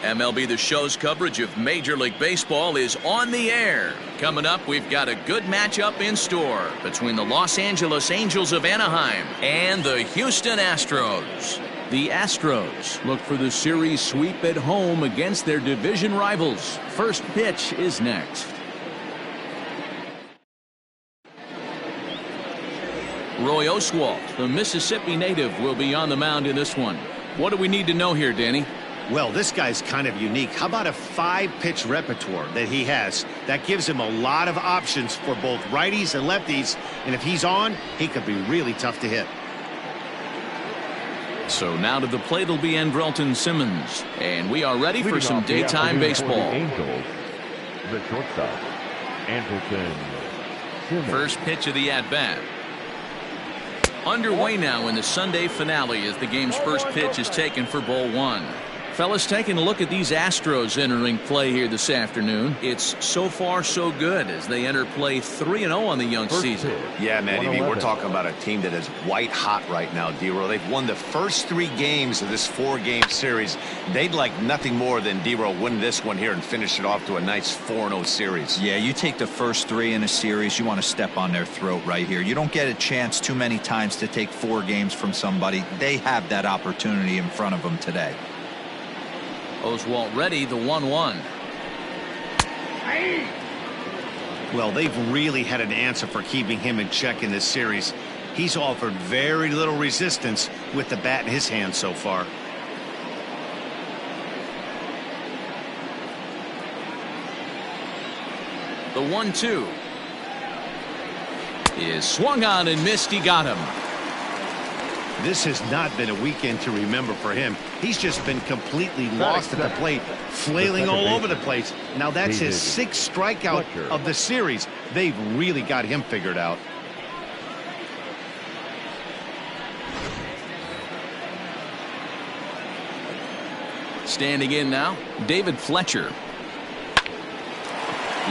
MLB The Show's coverage of Major League Baseball is on the air. Coming up, we've got a good matchup in store between the Los Angeles Angels of Anaheim and the Houston Astros. The Astros look for the series sweep at home against their division rivals. First pitch is next. Roy Oswalt, the Mississippi native, will be on the mound in this one. What do we need to know here, Danny? Well, this guy's kind of unique. How about a 5-pitch repertoire that he has? That gives him a lot of options for both righties and lefties. And if he's on, he could be really tough to hit. So now to the plate will be Andrelton Simmons. And we are ready for some daytime baseball. Angels, the shortstop, Andrelton Simmons. First pitch of the at-bat. Underway now in the Sunday finale as the game's first pitch is taken for ball one. Fellas, taking a look at these Astros entering play here this afternoon. It's so far so good as they enter play 3-0 on the young season. Yeah, man, we're talking about a team that is white hot right now, D-Row. They've won the first 3 games of this 4-game series. They'd like nothing more than D-Row win this one here and finish it off to a nice 4-0 series. Yeah, you take the first 3 in a series, you want to step on their throat right here. You don't get a chance too many times to take 4 games from somebody. They have that opportunity in front of them today. Oswalt ready, the 1-1. Well, they've really had an answer for keeping him in check in this series. He's offered very little resistance with the bat in his hand so far. The 1-2 is swung on and missed. He got him. This has not been a weekend to remember for him. He's just been completely lost at the plate, flailing all over the place. Now that's his 6th strikeout of the series. They've really got him figured out. Standing in now, David Fletcher.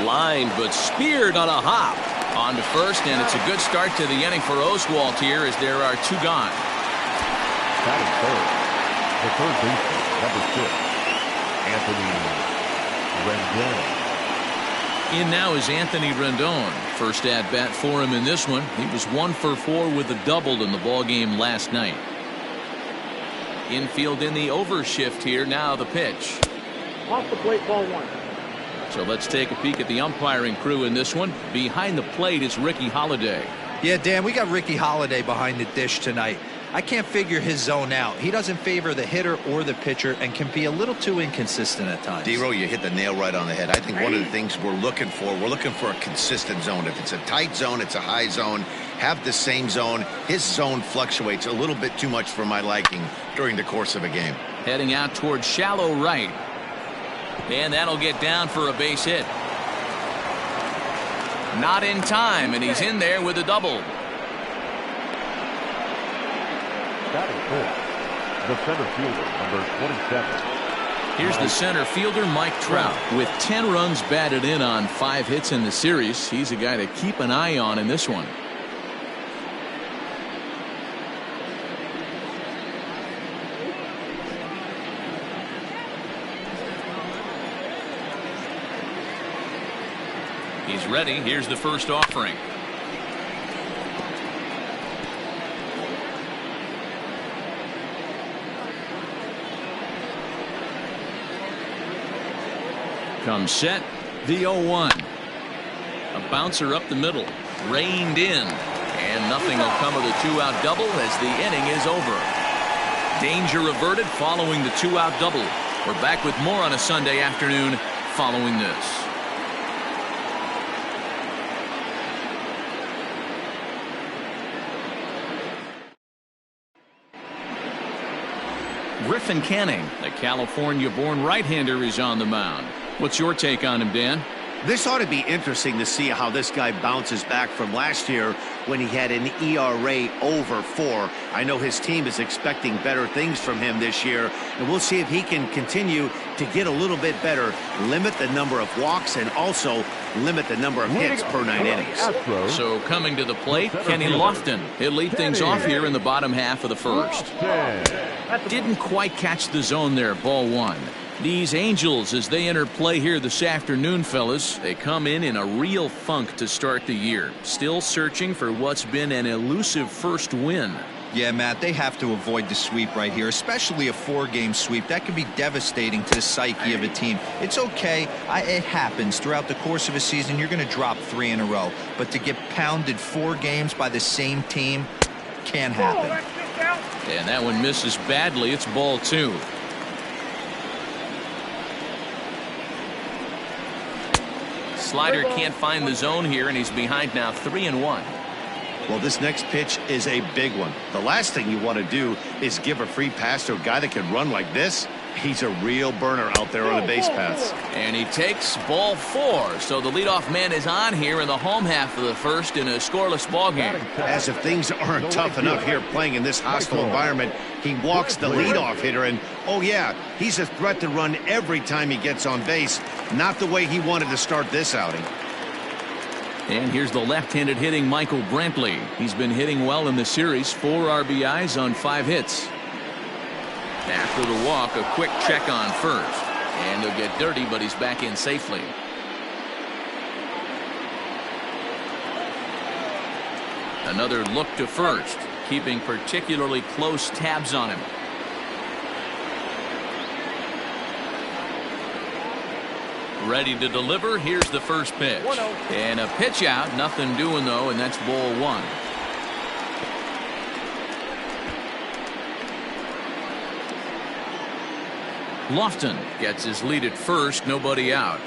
Lined but speared on a hop. On to first, and it's a good start to the inning for Oswalt here as there are 2 gone. Batting third, the third baseman, number 6, Anthony Rendon. In now is Anthony Rendon. First at bat for him in this one. He was 1 for 4 with a double in the ball game last night. Infield in the overshift here. Now the pitch. Off the plate, ball 1. So let's take a peek at the umpiring crew in this one. Behind the plate is Ricky Holiday. Yeah, Dan, we got Ricky Holiday behind the dish tonight. I can't figure his zone out. He doesn't favor the hitter or the pitcher and can be a little too inconsistent at times. D-Row, you hit the nail right on the head. I think one of the things we're looking for a consistent zone. If it's a tight zone, it's a high zone. Have the same zone. His zone fluctuates a little bit too much for my liking during the course of a game. Heading out towards shallow right. And that'll get down for a base hit. Not in time, and he's in there with a double. Batting fifth, the center fielder, number 27. Here's the center fielder, Mike Trout. With 10 runs batted in on 5 hits in the series, he's a guy to keep an eye on in this one. He's ready. Here's the first offering. Comes set, the 0-1. A bouncer up the middle, reined in, and nothing will come of the 2-out double as the inning is over. Danger averted following the 2-out double. We're back with more on a Sunday afternoon following this. Griffin Canning, the California-born right-hander, is on the mound. What's your take on him, Dan? This ought to be interesting to see how this guy bounces back from last year when he had an ERA over 4. I know his team is expecting better things from him this year, and we'll see if he can continue to get a little bit better, limit the number of walks, and also limit the number of hits per 9 innings. So coming to the plate, Kenny Lofton. He'll lead things off here in the bottom half of the first. Didn't quite catch the zone there, ball 1. These Angels, as they enter play here this afternoon, fellas, they come in a real funk to start the year. Still searching for what's been an elusive first win. Yeah, Matt, they have to avoid the sweep right here, especially a 4-game sweep. That could be devastating to the psyche of a team. It's okay. It happens. Throughout the course of a season, you're going to drop 3 in a row. But to get pounded 4 games by the same team can't happen. And that one misses badly. It's ball 2. Slider can't find the zone here, and he's behind now 3-1. Well, this next pitch is a big one. The last thing you want to do is give a free pass to a guy that can run like this. He's a real burner out there on the base paths. And he takes ball 4. So the leadoff man is on here in the home half of the first in a scoreless ball game. As if things aren't tough enough here playing in this hostile environment, he walks the leadoff hitter, and oh yeah, he's a threat to run every time he gets on base. Not the way he wanted to start this outing. And here's the left-handed hitting Michael Brantley. He's been hitting well in the series. 4 RBIs on 5 hits. After the walk, a quick check on first. And he'll get dirty, but he's back in safely. Another look to first, keeping particularly close tabs on him. Ready to deliver. Here's the first pitch. And a pitch out. Nothing doing, though, and that's ball 1. Lofton gets his lead at first. Nobody out.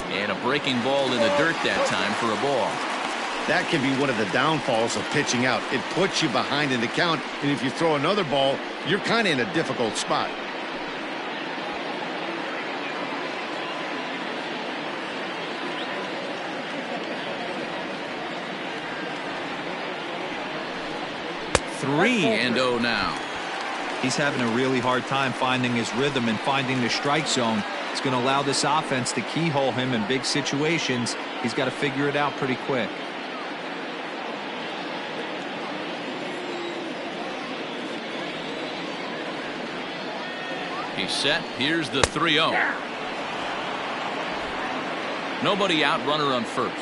And a breaking ball in the dirt that time for a ball. That can be one of the downfalls of pitching out. It puts you behind in the count, and if you throw another ball, you're kind of in a difficult spot. Three and 0 now. He's having a really hard time finding his rhythm and finding the strike zone. It's going to allow this offense to keyhole him in big situations. He's got to figure it out pretty quick. He's set. Here's the 3-0. Nobody out. Runner on first.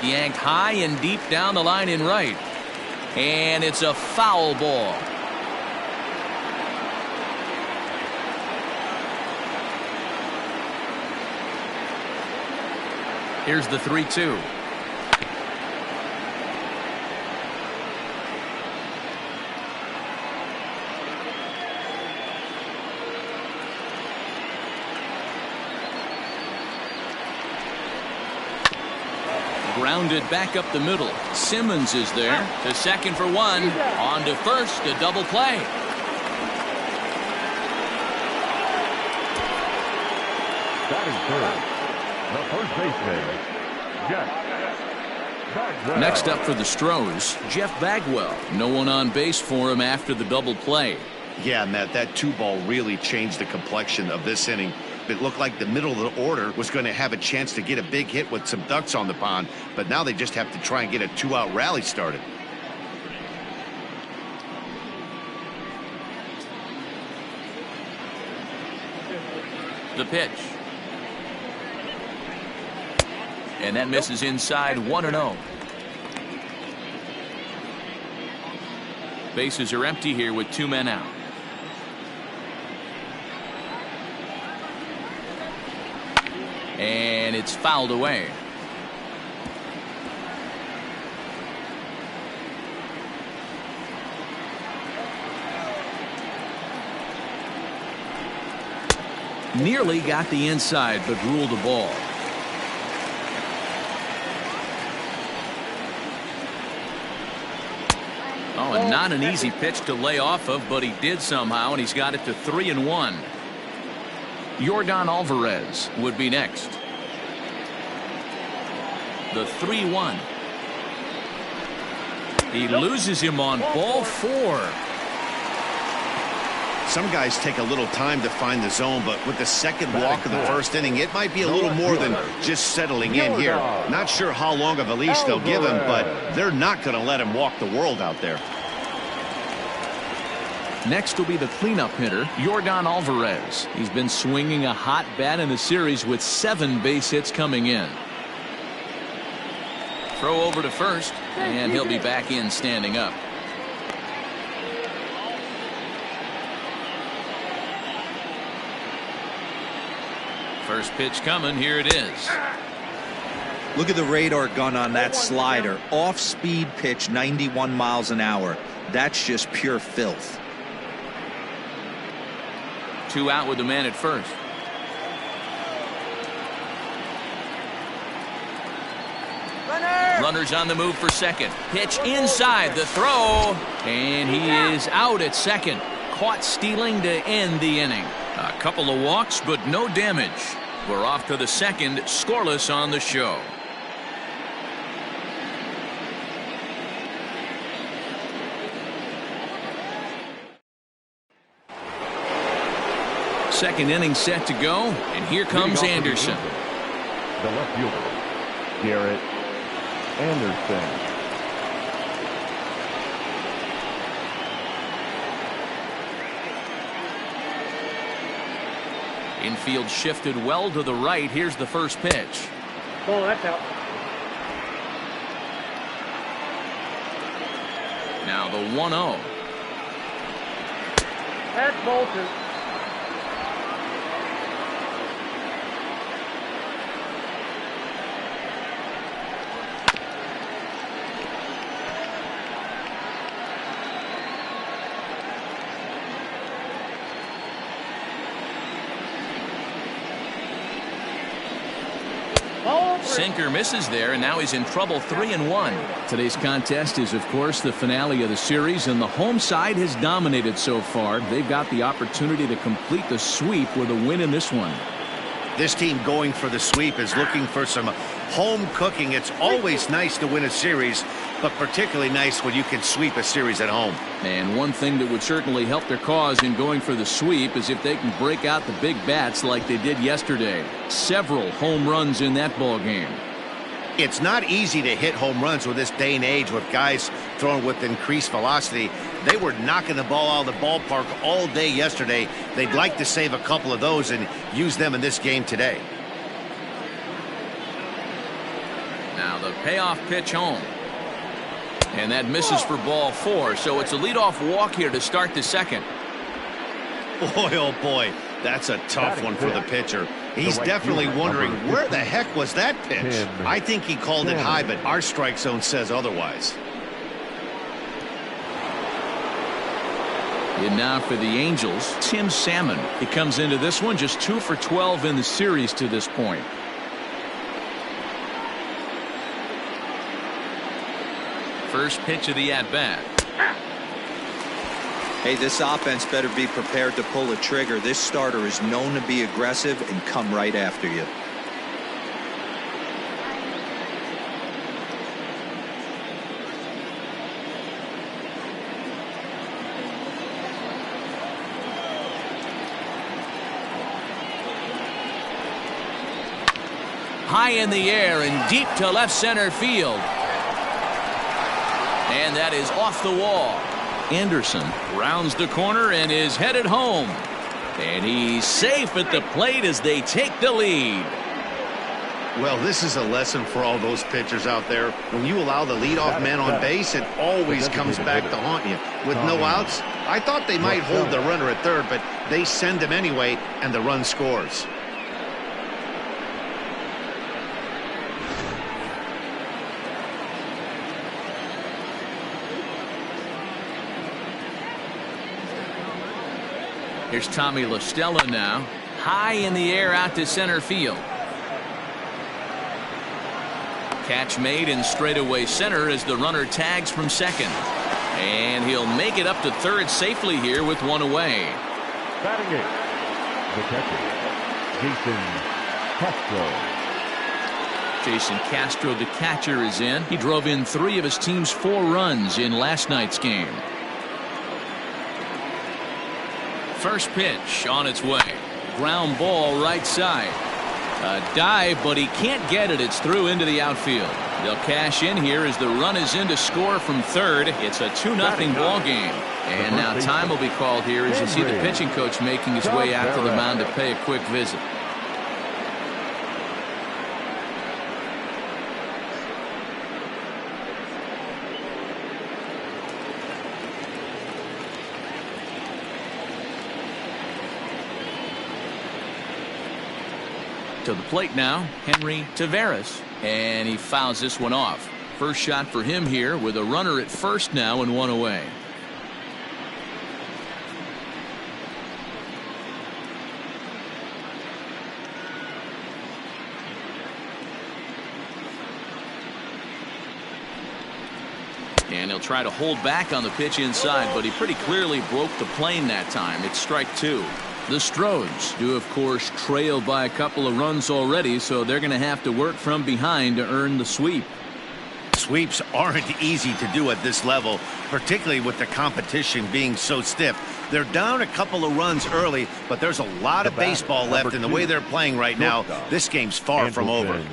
Yanked high and deep down the line in right. And it's a foul ball. Here's the 3-2. Grounded back up the middle. Simmons is there to second for 1. On to first, a double play. Batting third, the first baseman, Jeff Bagwell. Next up for the Stros, Jeff Bagwell. No one on base for him after the double play. Yeah, Matt, that 2-ball really changed the complexion of this inning. It looked like the middle of the order was going to have a chance to get a big hit with some ducks on the pond, but now they just have to try and get a 2-out rally started. The pitch. And that misses inside. 1-0. Bases are empty here with 2 men out. And it's fouled away. Nearly got the inside, but ruled a ball. Oh, and not an easy pitch to lay off of, but he did somehow, and he's got it to 3-1. Jorgon Alvarez would be next. The 3-1. He loses him on ball 4. Some guys take a little time to find the zone, but with the second walk of the first inning, it might be a little more than just settling in here. Not sure how long of a leash they'll give him, but they're not going to let him walk the world out there. Next will be the cleanup hitter, Jorgon Alvarez. He's been swinging a hot bat in the series with 7 base hits coming in. Throw over to first, and he'll be back in standing up. First pitch coming. Here it is. Look at the radar gun on that slider. Off-speed pitch, 91 miles an hour. That's just pure filth. 2 out with the man at first. Runners on the move for second. Pitch inside the throw, and he is out at second. Caught stealing to end the inning. A couple of walks, but no damage. We're off to the second, scoreless on the show. Second inning set to go, and here comes Anderson. The left fielder, Garrett Anderson. Infield shifted well to the right. Here's the first pitch. Oh, that's out. Now the 1-0. That's ball 2. Sinker misses there, and now he's in trouble. 3-1. Today's contest is, of course, the finale of the series, and the home side has dominated so far. They've got the opportunity to complete the sweep with a win in this one. This team going for the sweep is looking for some home cooking. It's always nice to win a series, but particularly nice when you can sweep a series at home. And one thing that would certainly help their cause in going for the sweep is if they can break out the big bats like they did yesterday. Several home runs in that ball game. It's not easy to hit home runs with this day and age with guys throwing with increased velocity. They were knocking the ball out of the ballpark all day yesterday. They'd like to save a couple of those and use them in this game today. Now the payoff pitch home. And that misses for ball 4, so it's a leadoff walk here to start the second. Boy, oh boy, that's a tough one for the pitcher. He's definitely wondering, where the heck was that pitch? I think he called it high, but our strike zone says otherwise. And now for the Angels, Tim Salmon. He comes into this one just 2 for 12 in the series to this point. First pitch of the at-bat. Hey, this offense better be prepared to pull a trigger. This starter is known to be aggressive and come right after you. High in the air and deep to left center field. And that is off the wall. Anderson rounds the corner and is headed home. And he's safe at the plate as they take the lead. Well, this is a lesson for all those pitchers out there. When you allow the leadoff man on base, it always comes back to haunt you. With no outs, I thought they might hold the runner at third, but they send him anyway, and the run scores. Here's Tommy Stella now. High in the air out to center field. Catch made in straightaway center as the runner tags from second. And he'll make it up to third safely here with one away. Batting it, the catcher, Jason Castro. Jason Castro, the catcher, is in. He drove in 3 of his team's 4 runs in last night's game. First pitch on its way. Ground ball right side. A dive, but he can't get it. It's through into the outfield. They'll cash in here as the run is in to score from third. It's a 2-0 ball game. And now time will be called here as you see the pitching coach making his way out to the mound to pay a quick visit. To the plate now, Henry Taveras, and he fouls this one off. First shot for him here with a runner at first now and one away. And he'll try to hold back on the pitch inside, but he pretty clearly broke the plane that time. It's strike two. The Astros do, of course, trail by a couple of runs already, so they're going to have to work from behind to earn the sweep. Sweeps aren't easy to do at this level, particularly with the competition being so stiff. They're down a couple of runs early, but there's a lot of baseball left in the way they're playing right now. This game's far from over.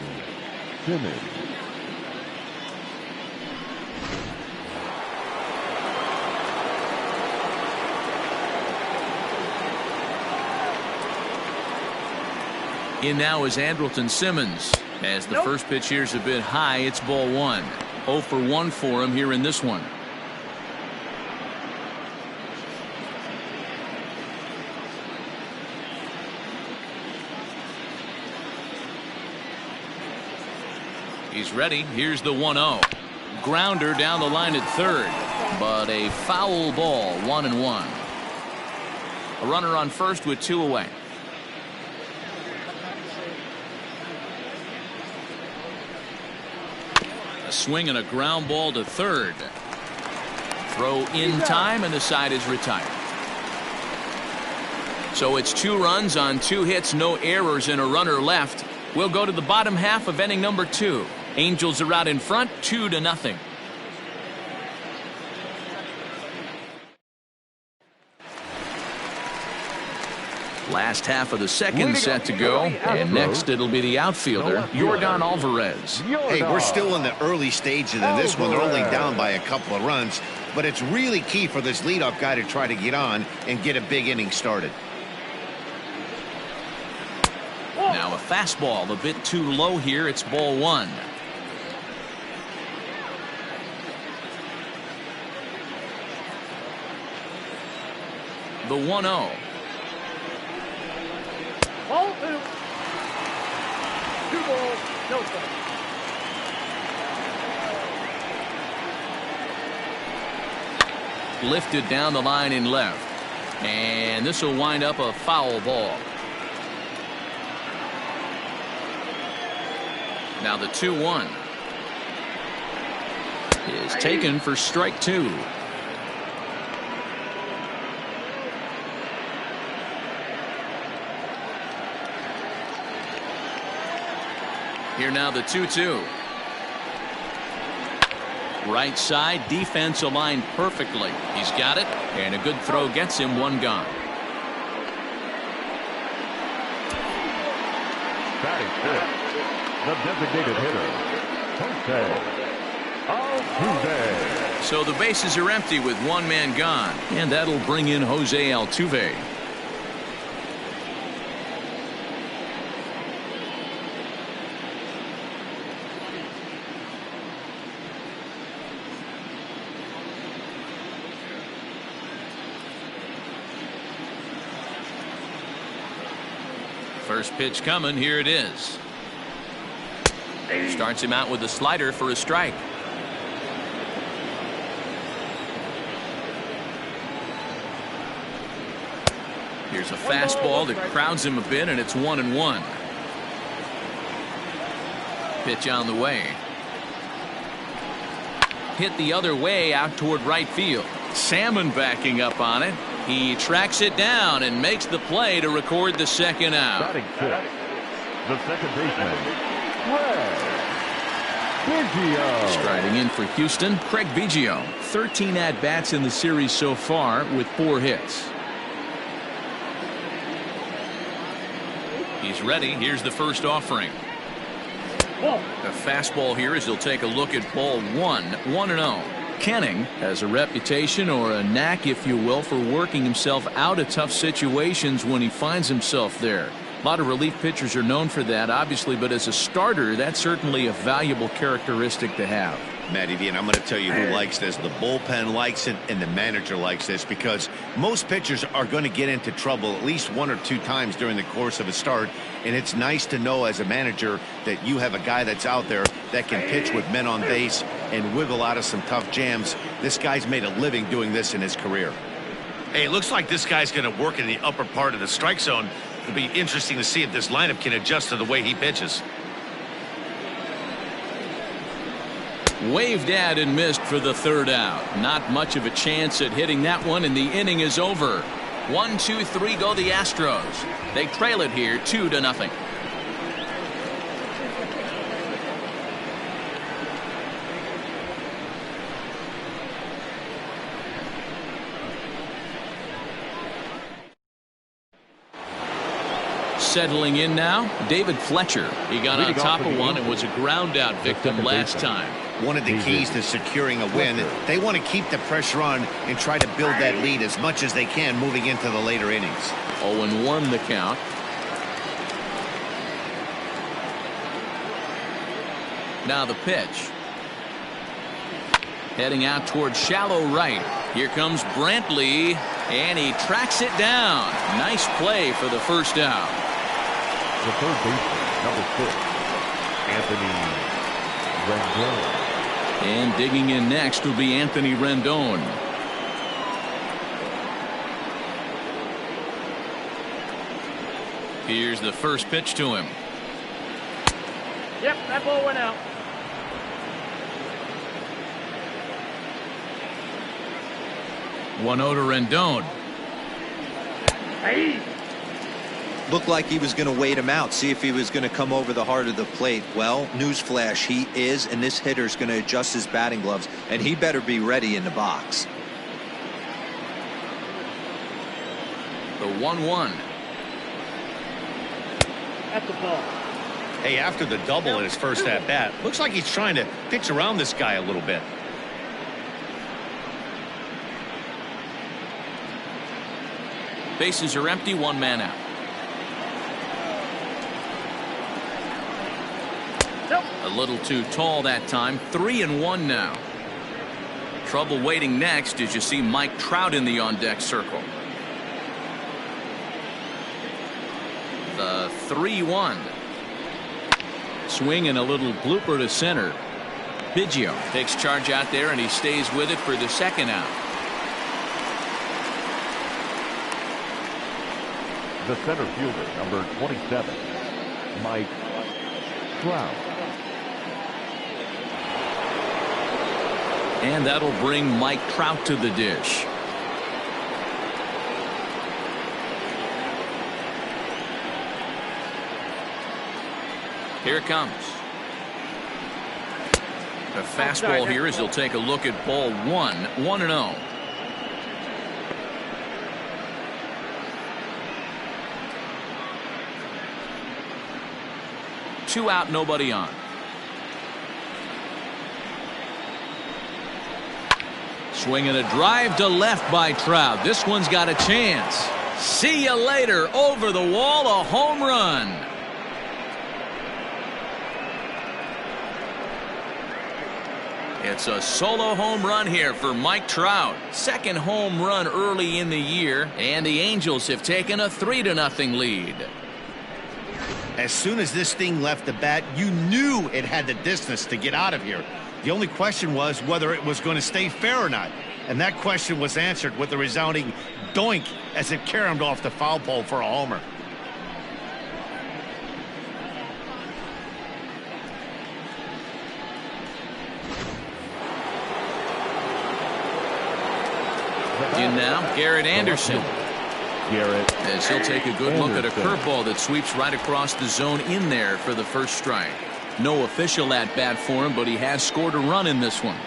In now is Andrelton Simmons. As the first pitch here's a bit high, it's ball one. 0 for 1 for him here in this one. He's ready. Here's the 1-0. Grounder down the line at third, but a foul ball. 1-1. A runner on first with 2 away. Swing and a ground ball to third. Throw in time and the side is retired. So it's 2 runs on 2 hits, no errors, and a runner left. We'll go to the bottom half of inning number 2. Angels are out in front 2-0. Last half of the second set to go, and next it'll be the outfielder, Jorgon Alvarez. Hey, we're still in the early stages of this one. They're only down by a couple of runs, but it's really key for this leadoff guy to try to get on and get a big inning started. Now a fastball a bit too low here. It's ball one. The 1-0. Ball 2. 2 balls, no strikes. Lifted down the line in left. And this will wind up a foul ball. Now the 2-1 is taken for strike 2. Here now the 2-2. Right side, defense aligned perfectly. He's got it, and a good throw gets him one gone. Batting fifth, the designated hitter, Altuve. So the bases are empty with one man gone, and that'll bring in Jose Altuve. First pitch coming. Here it is. Starts him out with a slider for a strike. Here's a fastball that crowds him a bit, and it's 1-1. Pitch on the way. Hit the other way out toward right field. Salmon backing up on it. He tracks it down and makes the play to record the second out. Batting fifth, the second baseman, Craig Biggio. Striding in for Houston, Craig Biggio. 13 at-bats in the series so far with 4 hits. He's ready. Here's the first offering. A fastball here as he'll take a look at ball 1-0. Kenning has a reputation, or a knack if you will, for working himself out of tough situations when he finds himself there. A lot of relief pitchers are known for that, obviously, but as a starter, that's certainly a valuable characteristic to have. Matty V, and I'm going to tell you who likes this. The bullpen likes it, and the manager likes this, because most pitchers are going to get into trouble at least 1 or 2 times during the course of a start, and it's nice to know as a manager that you have a guy that's out there that can pitch with men on base and wiggle out of some tough jams. This guy's made a living doing this in his career. Hey, it looks like this guy's going to work in the upper part of the strike zone. It'll be interesting to see if this lineup can adjust to the way he pitches. Waved at and missed for the 3rd out. Not much of a chance at hitting that one, and the inning is over. 1, 2, 3 go the Astros. They trail it here 2-0. Settling in now, David Fletcher. He got on top of one and was a ground out victim last time. One of the keys to securing a win, they want to keep the pressure on and try to build that lead as much as they can moving into the later innings. 0-1 the count. Now the pitch. Heading out towards shallow right. Here comes Brantley, and he tracks it down. Nice play for the first out. The third baseman, number 6, Anthony Rendon. And digging in next will be Anthony Rendon. Here's the first pitch to him. Yep, that ball went out. One to Rendon. Hey. Looked like he was going to wait him out, see if he was going to come over the heart of the plate. Well, newsflash, he is, and this hitter's going to adjust his batting gloves, and he better be ready in the box. The 1-1. That's the ball. Hey, after the double in his first at bat, looks like he's trying to pitch around this guy a little bit. Bases are empty, 1 man out. Nope. A little too tall that time. 3-1 now. Trouble waiting next as you see Mike Trout in the on-deck circle. The 3-1. Swing and a little blooper to center. Biggio takes charge out there, and he stays with it for the 2nd out. The center fielder, number 27, Mike Trout. And that'll bring Mike Trout to the dish. Here it comes. A fastball here as he'll take a look at ball 1-0. 2 out, nobody on. Swinging a drive to left by Trout. This one's got a chance. See you later. Over the wall, a home run. It's a solo home run here for Mike Trout. 2nd home run early in the year, and the Angels have taken a 3-0 lead. As soon as this thing left the bat, you knew it had the distance to get out of here. The only question was whether it was going to stay fair or not. And that question was answered with a resounding doink as it caromed off the foul pole for a homer. In now, Garrett Anderson. Garrett. As he'll take a good look at a curveball that sweeps right across the zone in there for the first strike. No official at bat for him, but he has scored a run in this one.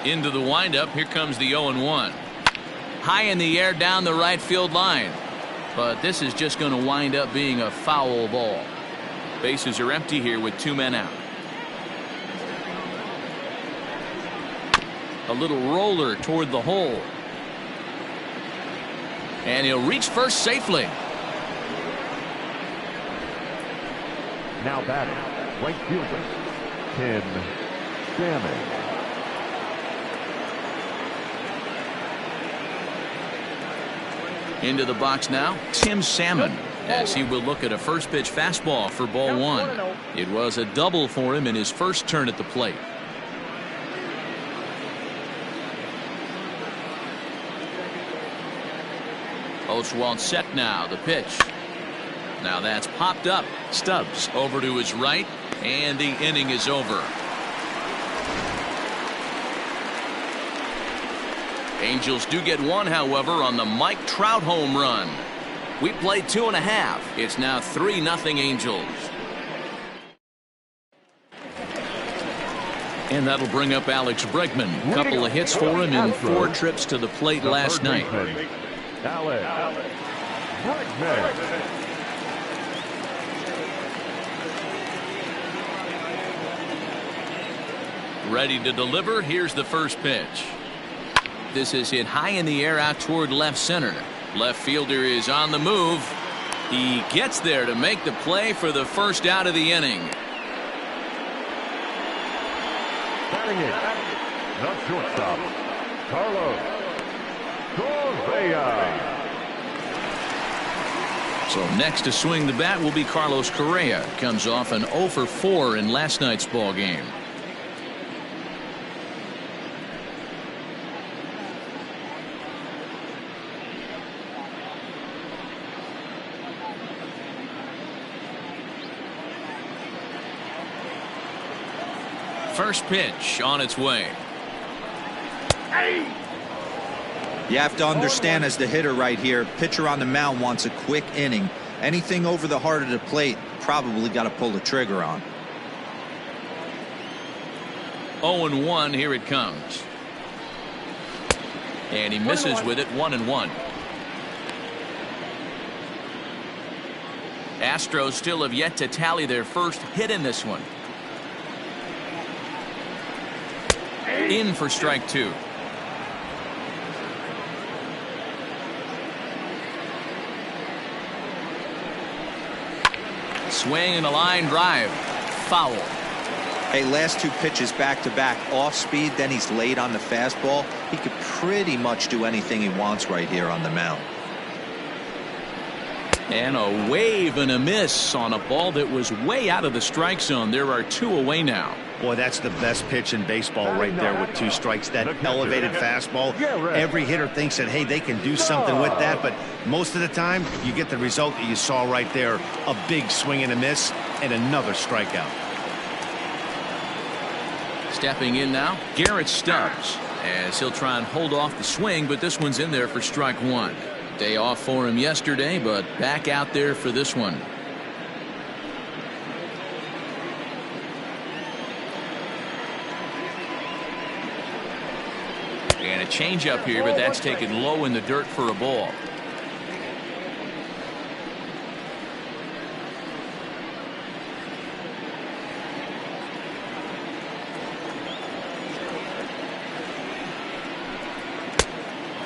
Into the windup. Here comes the 0-1. high in the air down the right field line. But this is just going to wind up being a foul ball. Bases are empty here with 2 men out. A little roller toward the hole. And he'll reach first safely. Now batting, right fielder, Tim Salmon. Into the box now, Tim Salmon, as he will look at a first pitch fastball for ball 1. It was a double for him in his first turn at the plate. Oswalt set now. The pitch. Now that's popped up. Stubbs over to his right, and the inning is over. Angels do get one, however, on the Mike Trout home run. We played 2.5. It's now 3-0 Angels. And that'll bring up Alex Bregman. A couple of hits for him in 4 trips to the plate last night. Alex Bregman. Ready to deliver. Here's the first pitch. This is hit high in the air out toward left center. Left fielder is on the move. He gets there to make the play for the first out of the inning. Batting it, the shortstop, Carlos Correa. So next to swing the bat will be Carlos Correa. Comes off an 0 for 4 in last night's ball game. First pitch on its way. You have to understand, as the hitter right here, pitcher on the mound wants a quick inning. Anything over the heart of the plate, probably got to pull the trigger on. 0-1. Here it comes. And he misses with it. 1-1. Astros still have yet to tally their first hit in this one. In for strike 2. Swing and a line drive. Foul. Hey, last 2 pitches back to back, off speed, then he's late on the fastball. He could pretty much do anything he wants right here on the mound. And a wave and a miss on a ball that was way out of the strike zone. There are 2 away now. Boy, that's the best pitch in baseball right there with 2 strikes. That elevated fastball. Every hitter thinks that, hey, they can do something with that, but most of the time you get the result that you saw right there. A big swing and a miss and another strikeout. Stepping in now, Garrett Stubbs, as he'll try and hold off the swing, but this one's in there for strike 1. Day off for him yesterday, but back out there for this one. And a changeup here, but that's taken low in the dirt for a ball.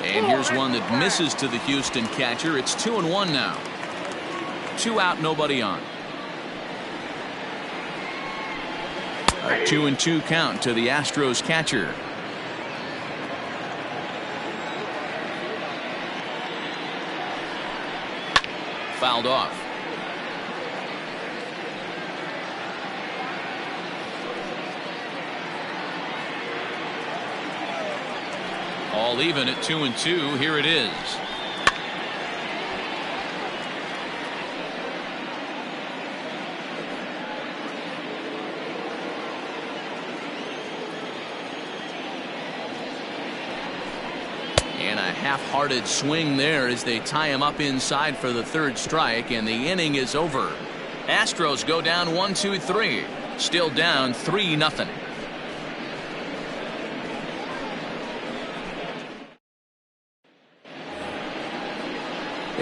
And here's one that misses to the Houston catcher. It's 2-1 now. 2 out, nobody on. A 2-2 count to the Astros catcher. Fouled off. All even at 2-2. Here it is. And a half-hearted swing there as they tie him up inside for the 3rd strike, and the inning is over. Astros go down 1-2-3. Still down 3-0.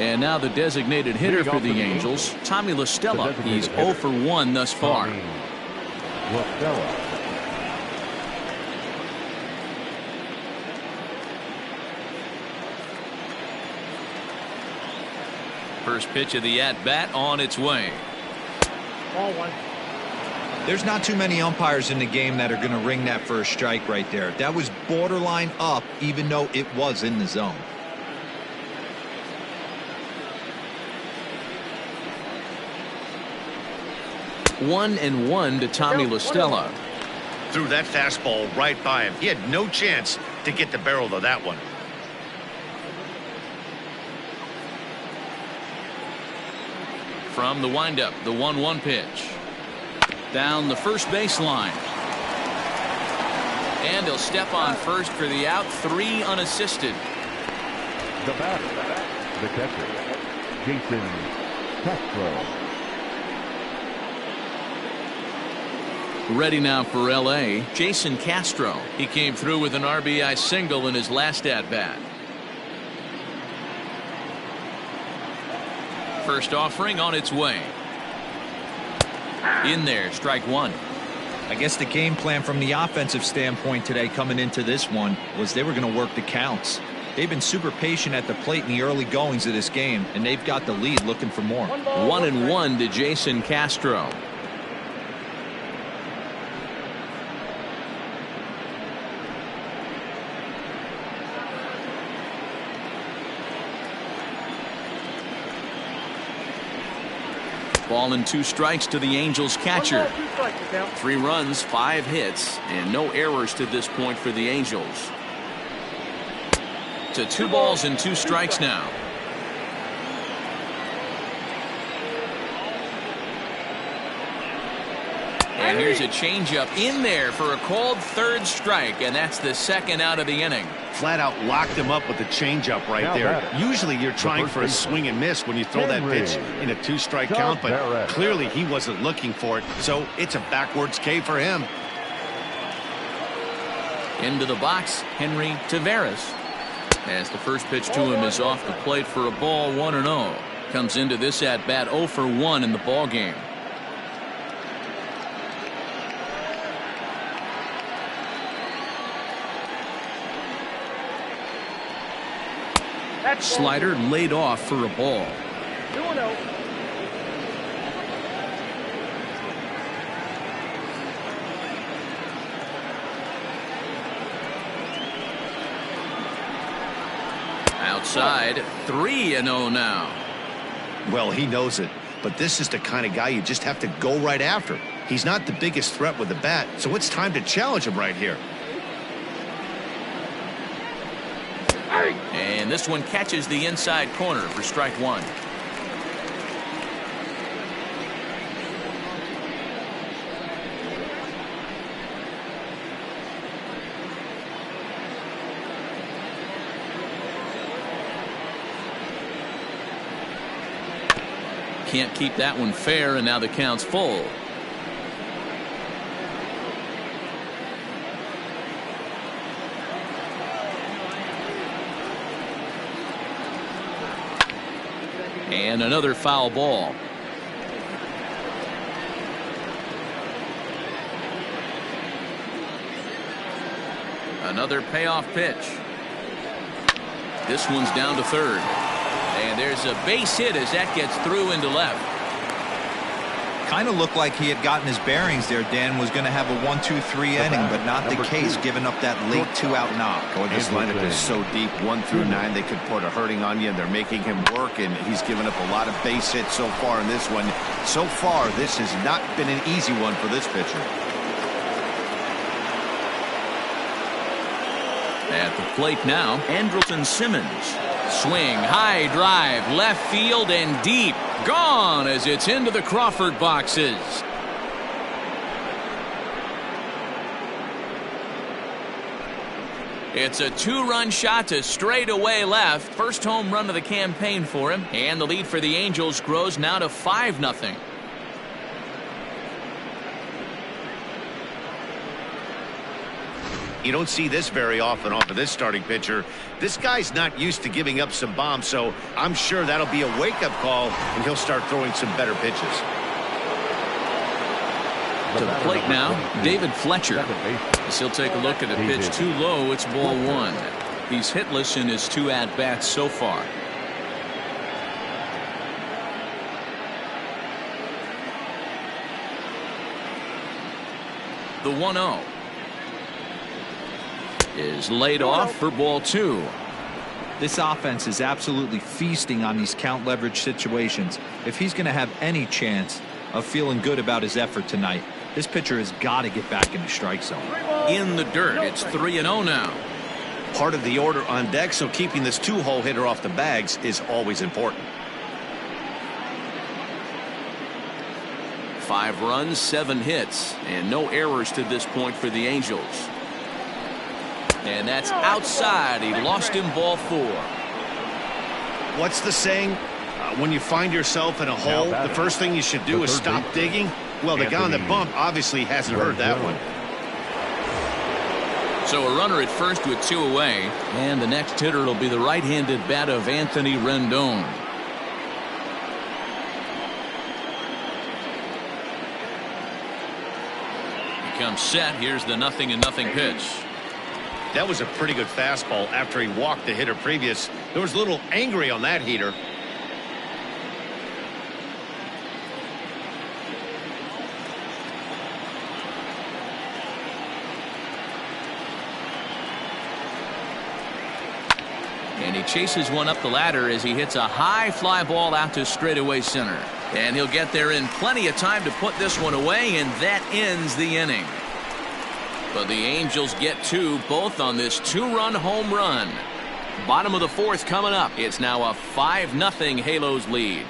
And now the designated hitter for the Angels, Tommy La Stella. He's 0 for 1 thus far. La Stella. First pitch of the at-bat on its way. Ball one. There's not too many umpires in the game that are going to ring that for a strike right there. That was borderline up, even though it was in the zone. One and one to Tommy La Stella. Threw that fastball right by him. He had no chance to get the barrel of that one. From the windup, the 1-1 pitch. Down the first baseline. And he'll step on first for the out. 3 unassisted. The batter, the catcher, Jason Castro. Ready now for L.A., Jason Castro. He came through with an RBI single in his last at-bat. First offering on its way. In there, strike one. I guess the game plan from the offensive standpoint today coming into this one was they were going to work the counts. They've been super patient at the plate in the early goings of this game, and they've got the lead looking for more. 1-1 to Jason Castro. Ball and 2 strikes to the Angels catcher. 3 runs, 5 hits, and no errors to this point for the Angels. To 2 balls and 2 strikes now. And here's a changeup in there for a called 3rd strike, and that's the 2nd out of the inning. Flat out locked him up with the changeup right there. Usually you're trying for a swing and miss when you throw that pitch in a 2-strike count, but clearly he wasn't looking for it, so it's a backwards K for him. Into the box, Henry Taveras. As the first pitch to him is off the plate for a ball, 1-0. Comes into this at bat 0 for 1 in the ball game. Slider laid off for a ball. 2-0. Outside, 3-0 now. Well, he knows it, but this is the kind of guy you just have to go right after. He's not the biggest threat with the bat, so it's time to challenge him right here. And this one catches the inside corner for strike one. Can't keep that one fair, and now the count's full. And another foul ball. Another payoff pitch. This one's down to 3rd. And there's a base hit as that gets through into left. Kind of looked like he had gotten his bearings there. Dan was going to have a 1-2-3 inning, but not the case, giving up that late 2-out knock. Boy, this lineup is so deep, 1 through 9, they could put a hurting on you, and they're making him work, and he's given up a lot of base hits so far in this one. So far, this has not been an easy one for this pitcher. At the plate now, Andrelton Simmons. Swing, high drive, left field and deep. Gone as it's into the Crawford boxes. It's a 2-run shot to straightaway left. First home run of the campaign for him. And the lead for the Angels grows now to 5-0. You don't see this very often off of this starting pitcher. This guy's not used to giving up some bombs, so I'm sure that'll be a wake-up call, and he'll start throwing some better pitches. To the plate now, David Fletcher. As he'll take a look at a pitch too low, it's ball one. He's hitless in his 2 at-bats so far. The 1-0 is laid off for ball 2. This offense is absolutely feasting on these count leverage situations. If he's going to have any chance of feeling good about his effort tonight, this pitcher has got to get back in the strike zone. In the dirt, it's 3-0 now. Part of the order on deck, so keeping this 2-hole hitter off the bags is always important. 5 runs, 7 hits, and no errors to this point for the Angels. And that's outside. He lost him, ball 4. What's the saying? When you find yourself in a hole, the first thing you should do is stop digging. Well, the guy on the bump obviously hasn't heard that one. So a runner at first with 2 away, and the next hitter will be the right-handed bat of Anthony Rendon. He comes set. Here's the 0-0 pitch. That was a pretty good fastball after he walked the hitter previous. There was a little angry on that heater. And he chases one up the ladder as he hits a high fly ball out to straightaway center. And he'll get there in plenty of time to put this one away, and that ends the inning. But the Angels get 2, both on this 2-run home run. Bottom of the 4th coming up. It's now a 5-0 Halos lead.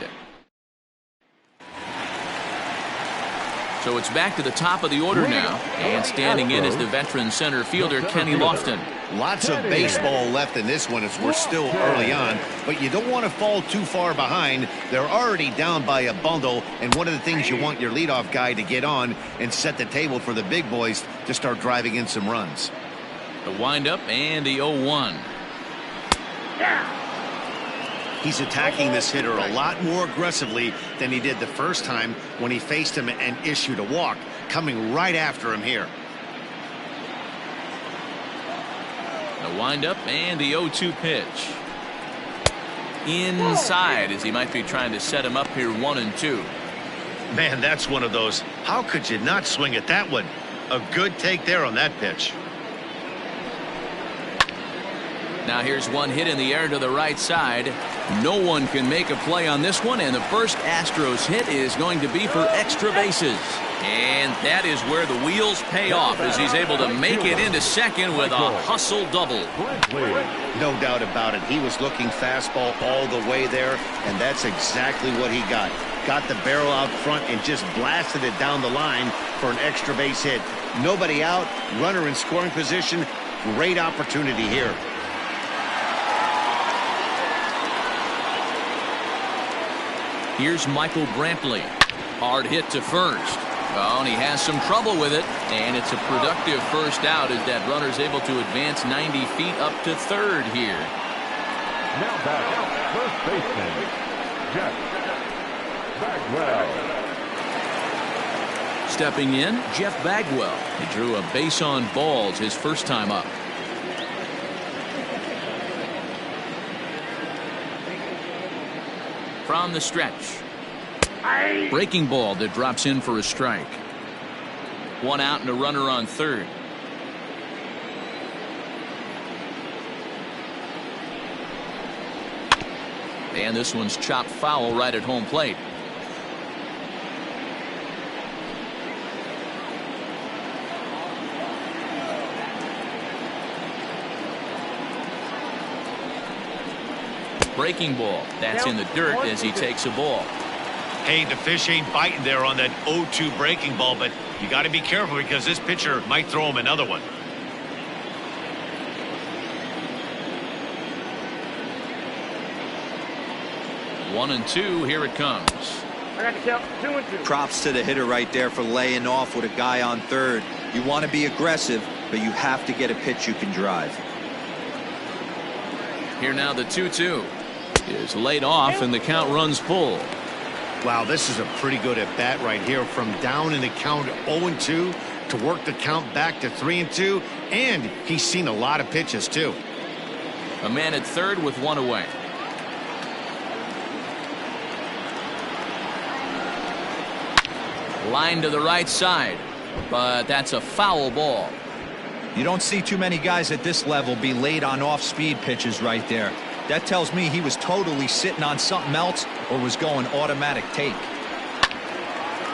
So it's back to the top of the order now. And standing in is the veteran center fielder, Kenny Lofton. Lots of baseball left in this one as we're still early on, but you don't want to fall too far behind. They're already down by a bundle, and one of the things you want your leadoff guy to get on and set the table for the big boys to start driving in some runs. The windup and the 0-1. He's attacking this hitter a lot more aggressively than he did the first time when he faced him and issued a walk, coming right after him here. The windup and the 0-2 pitch. Inside as he might be trying to set him up here 1-2. Man, that's one of those. How could you not swing at that one? A good take there on that pitch. Now here's one hit in the air to the right side. No one can make a play on this one, and the first Astros hit is going to be for extra bases. And that is where the wheels pay off as he's able to make it into second with a hustle double. No doubt about it. He was looking fastball all the way there, and that's exactly what he got. Got the barrel out front and just blasted it down the line for an extra base hit. Nobody out, runner in scoring position. Great opportunity here. Here's Michael Brantley. Hard hit to first. Oh, and he has some trouble with it. And it's a productive first out as that runner's able to advance 90 feet up to third here. Now back, first baseman, Jeff Bagwell. Stepping in, Jeff Bagwell. He drew a base on balls his first time up. From the stretch. Breaking ball that drops in for a strike. One out and a runner on third. And this one's chopped foul right at home plate. Breaking ball. That's in the dirt as he takes a ball. Hey, the fish ain't biting there on that 0-2 breaking ball, but you got to be careful because this pitcher might throw him another one. One and two, here it comes. I got to count 2-2. Props to the hitter right there for laying off with a guy on third. You want to be aggressive, but you have to get a pitch you can drive. Here now the 2-2 is laid off and the count runs full. Wow, this is a pretty good at bat right here, from down in the count 0-2 to work the count back to 3-2, and he's seen a lot of pitches too. A man at third with one away. Line to the right side, but that's a foul ball. You don't see too many guys at this level be late on off-speed pitches right there. That tells me he was totally sitting on something else or was going automatic take.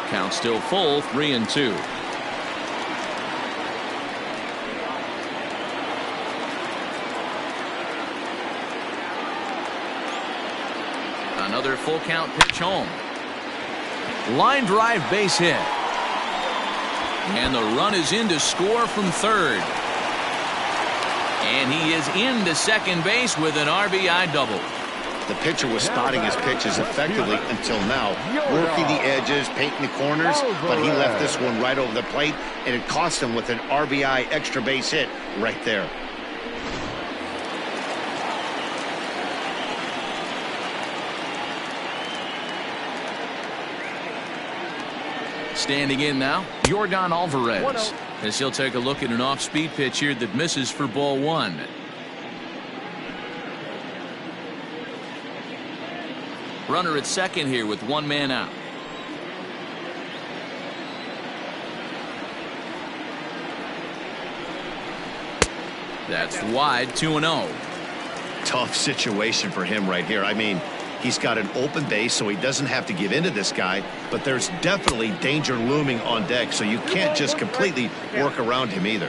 Count still full, 3-2. Another full count pitch home. Line drive, base hit. And the run is in to score from third. And he is into second base with an RBI double. The pitcher was spotting his pitches effectively until now, working the edges, painting the corners, but he left this one right over the plate, and it cost him with an RBI extra base hit right there. Standing in now, Jorgon Alvarez, as he'll take a look at an off-speed pitch here that misses for ball one. Runner at second here with one man out. That's wide, 2-0. Tough situation for him right here. I mean, he's got an open base, so he doesn't have to give in to this guy, but there's definitely danger looming on deck, so you can't just completely work around him either.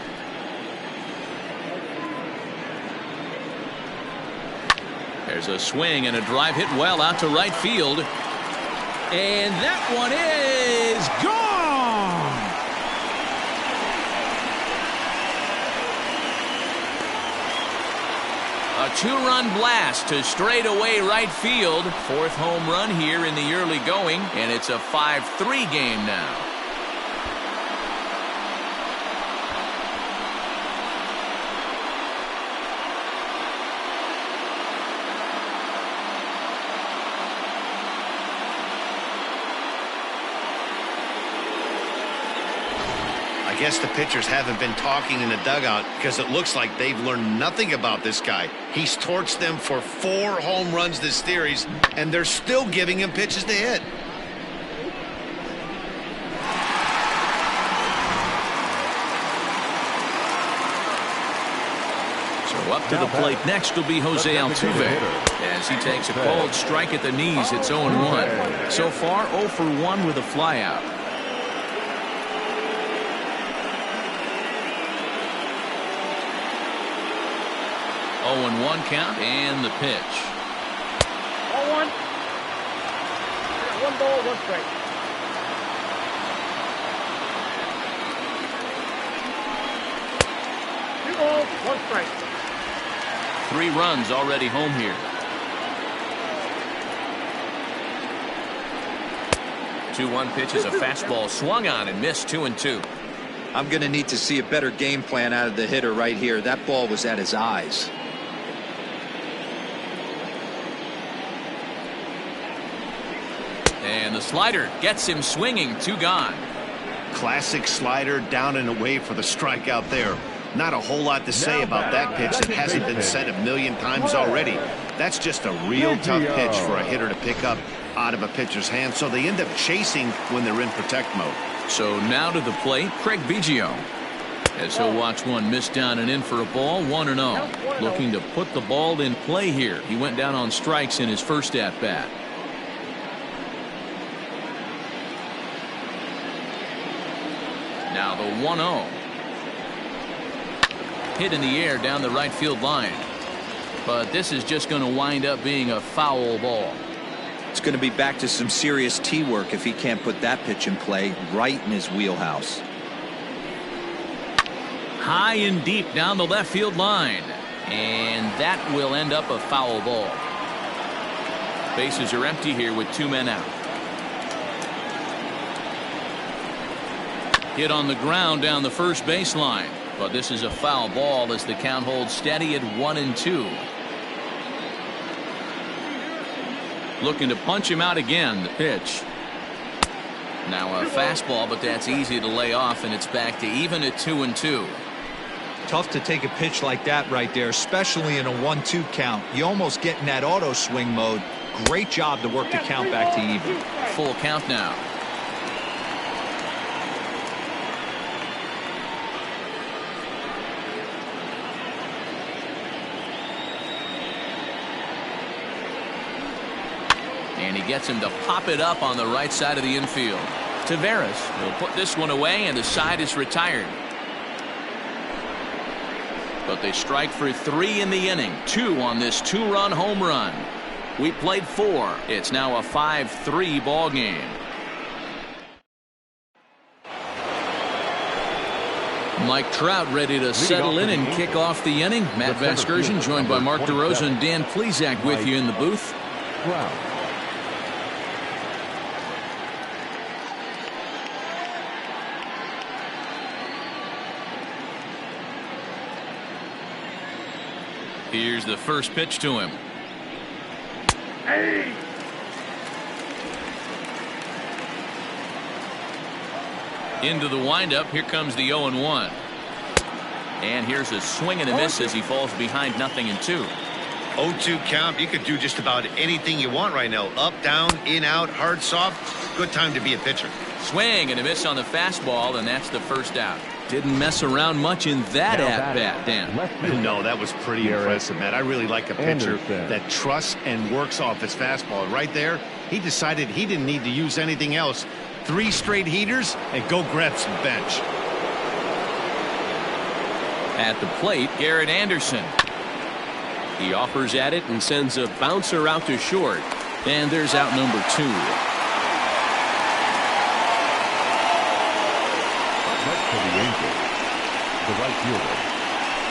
There's a swing and a drive hit well out to right field. And that one is gone! A two-run blast to straightaway right field. Fourth home run here in the early going, and it's a 5-3 game now. I guess the pitchers haven't been talking in the dugout because it looks like they've learned nothing about this guy. He's torched them for 4 home runs this series, and they're still giving him pitches to hit. So up to the plate next will be Jose Altuve as he takes a cold strike at the knees. It's 0-1. So far 0 for 1 with a flyout. 0-1 count and the pitch. 0-1. 1 ball, 1 strike. Two balls, 1 strike. 3 runs already home here. 2-1 pitch is a fastball swung on and missed. 2-2. I'm going to need to see a better game plan out of the hitter right here. That ball was at his eyes. And the slider gets him swinging. 2 gone. Classic slider down and away for the strikeout there. Not a whole lot to say about that pitch that hasn't been said a million times already. That's just a real tough pitch for a hitter to pick up out of a pitcher's hand, so they end up chasing when they're in protect mode. So now to the plate, Craig Biggio, as he'll watch one miss down and in for a ball. 1-0. Looking to put the ball in play here. He went down on strikes in his first at bat. Now the 1-0. Hit in the air down the right field line. But this is just going to wind up being a foul ball. It's going to be back to some serious tee work if he can't put that pitch in play right in his wheelhouse. High and deep down the left field line. And that will end up a foul ball. Bases are empty here with 2 men out. Hit on the ground down the first baseline. But this is a foul ball as the count holds steady at 1-2. Looking to punch him out again. The pitch. Now a fastball, but that's easy to lay off, and it's back to even at 2-2. Tough to take a pitch like that right there, especially in a 1-2 count. You almost get in that auto swing mode. Great job to work the count back to even. Full count now. And he gets him to pop it up on the right side of the infield. Taveras will put this one away, and the side is retired. But they strike for 3 in the inning. 2 on this 2-run home run. We played 4. It's now a 5-3 ball game. Mike Trout ready to settle in and kick off the inning. Matt Vasgersian joined by Mark DeRosa and Dan Plesac with you in the booth. Here's the first pitch to him. Hey. Into the windup. Here comes the 0-1. And here's a swing and a miss as he falls behind 0-2. 0-2 count. You could do just about anything you want right now. Up, down, in, out, hard, soft. Good time to be a pitcher. Swing and a miss on the fastball, and that's the first out. Didn't mess around much in that at-bat, Dan. No, that was pretty impressive, Matt. I really like a pitcher that trusts and works off his fastball. Right there, he decided he didn't need to use anything else. 3 straight heaters and go grab some bench. At the plate, Garrett Anderson. He offers at it and sends a bouncer out to short. And there's out number 2. Next to the Angels, the right fielder,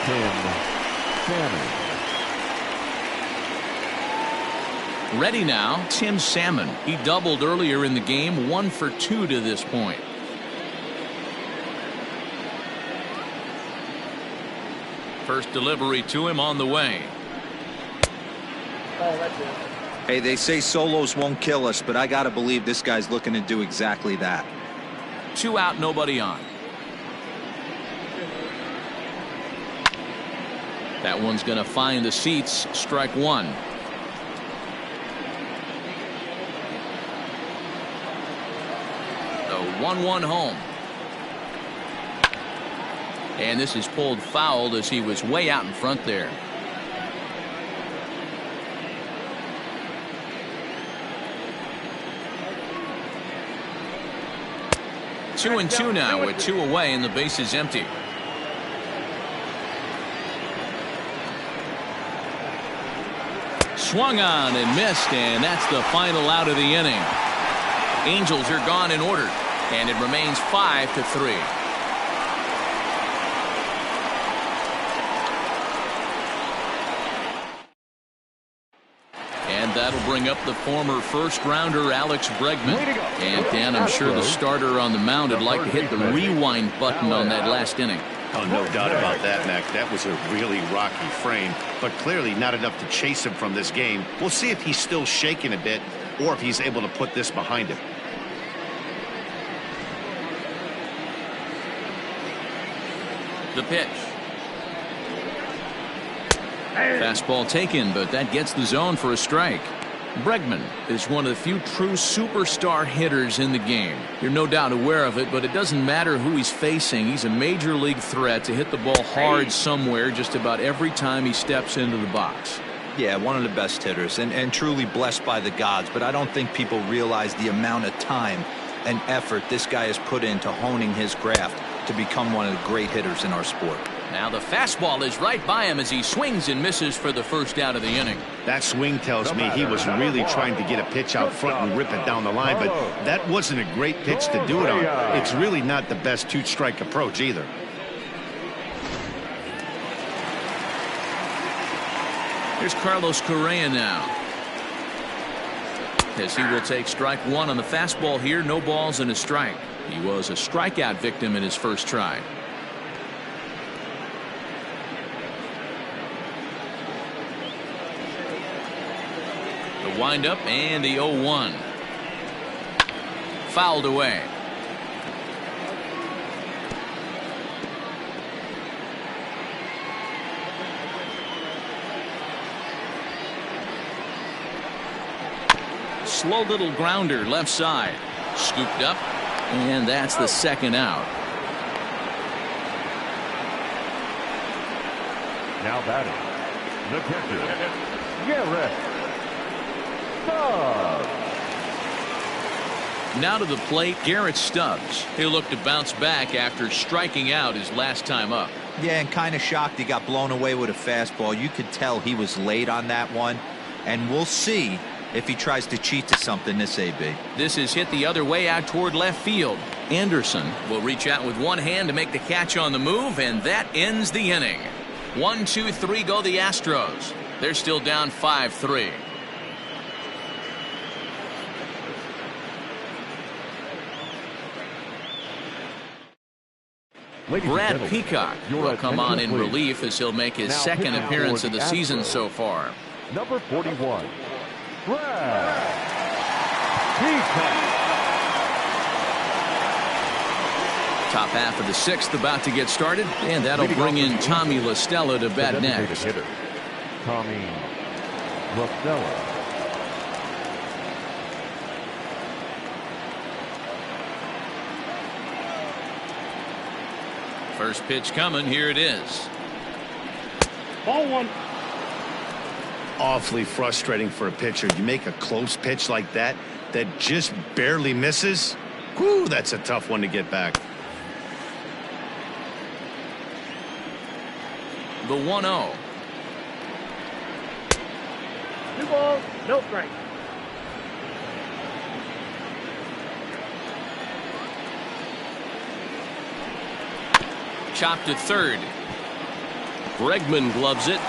Tim Salmon. Ready now, Tim Salmon. He doubled earlier in the game, 1 for 2 to this point. First delivery to him on the way. Oh, that's it. Hey, they say solos won't kill us, but I got to believe this guy's looking to do exactly that. 2 out, nobody on. That one's going to find the seats. Strike 1. The 1-1 home. And this is pulled foul as he was way out in front there. Two and two now with 2 away and the base is empty. Swung on and missed, and that's the final out of the inning. Angels are gone in order, and it remains 5-3. And that'll bring up the former first-rounder Alex Bregman. And Dan, I'm sure the starter on the mound would like to hit the rewind button on that last inning. Oh, no doubt about that, Mac. That was a really rocky frame, but clearly not enough to chase him from this game. We'll see if he's still shaking a bit or if he's able to put this behind him. The pitch. Fastball taken, but that gets the zone for a strike. Bregman is one of the few true superstar hitters in the game. You're no doubt aware of it, but it doesn't matter who he's facing. He's a major league threat to hit the ball hard somewhere just about every time he steps into the box. Yeah, one of the best hitters and truly blessed by the gods, but I don't think people realize the amount of time and effort this guy has put into honing his craft to become one of the great hitters in our sport. Now the fastball is right by him as he swings and misses for the first out of the inning. That swing tells me he was really trying to get a pitch out front and rip it down the line, but that wasn't a great pitch to do it on. It's really not the best 2-strike approach either. Here's Carlos Correa now, as he will take strike 1 on the fastball here. No balls and a strike. He was a strikeout victim in his first try. windup and the 0-1. Fouled away. Slow little grounder left side. Scooped up, and that's the second out. Now batting, the catcher, Garrett Stubbs. Now to the plate, Garrett Stubbs. He'll look to bounce back after striking out his last time up. Yeah, and kind of shocked he got blown away with a fastball. You could tell he was late on that one, and we'll see if he tries to cheat to something this AB. This is hit the other way out toward left field. Anderson will reach out with one hand to make the catch on the move, and that ends the inning. 1, 2, 3 go the Astros. They're still down 5-3. Brad Peacock will come on in relief as he'll make his second appearance of the season so far. Number 41, Brad Peacock. Top half of the sixth about to get started, and that'll bring in Tommy La Stella to bat next. Tommy La Stella. First pitch coming. Here it is. Ball 1. Awfully frustrating for a pitcher. You make a close pitch like that just barely misses. Whew, that's a tough one to get back. The 1-0. 2 balls, no strikes. Chopped to third. Bregman gloves it.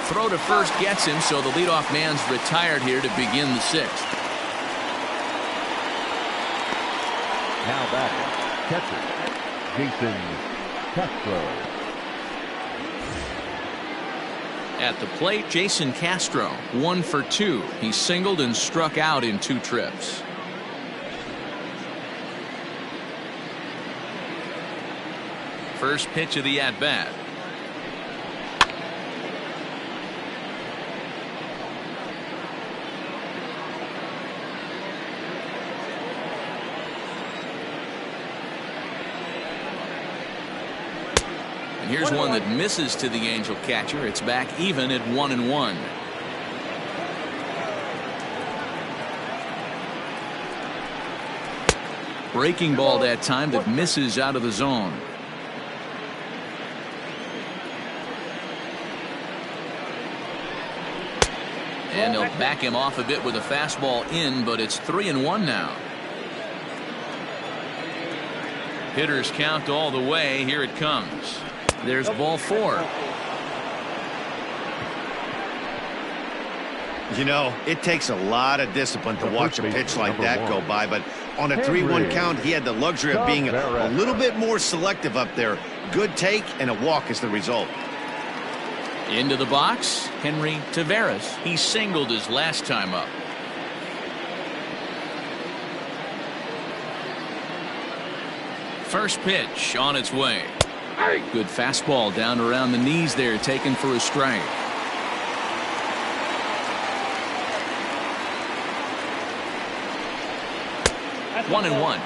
Throw to first gets him, so the leadoff man's retired here to begin the sixth. Now back, catcher, Jason Castro. At the plate, Jason Castro, 1 for 2. He singled and struck out in 2 trips. First pitch of the at-bat. And here's one that misses to the Angel catcher. It's back even at 1-1. Breaking ball that time that misses out of the zone. And they'll back him off a bit with a fastball in, but it's 3-1 now. Hitters count all the way. Here it comes. There's ball 4. You know, it takes a lot of discipline to watch a pitch like that go by, but on a 3-1 count, he had the luxury of being a little bit more selective up there. Good take and a walk is the result. Into the box, Henry Taveras. He singled his last time up. First pitch on its way. Good fastball down around the knees there, taken for a strike. That's 1-1.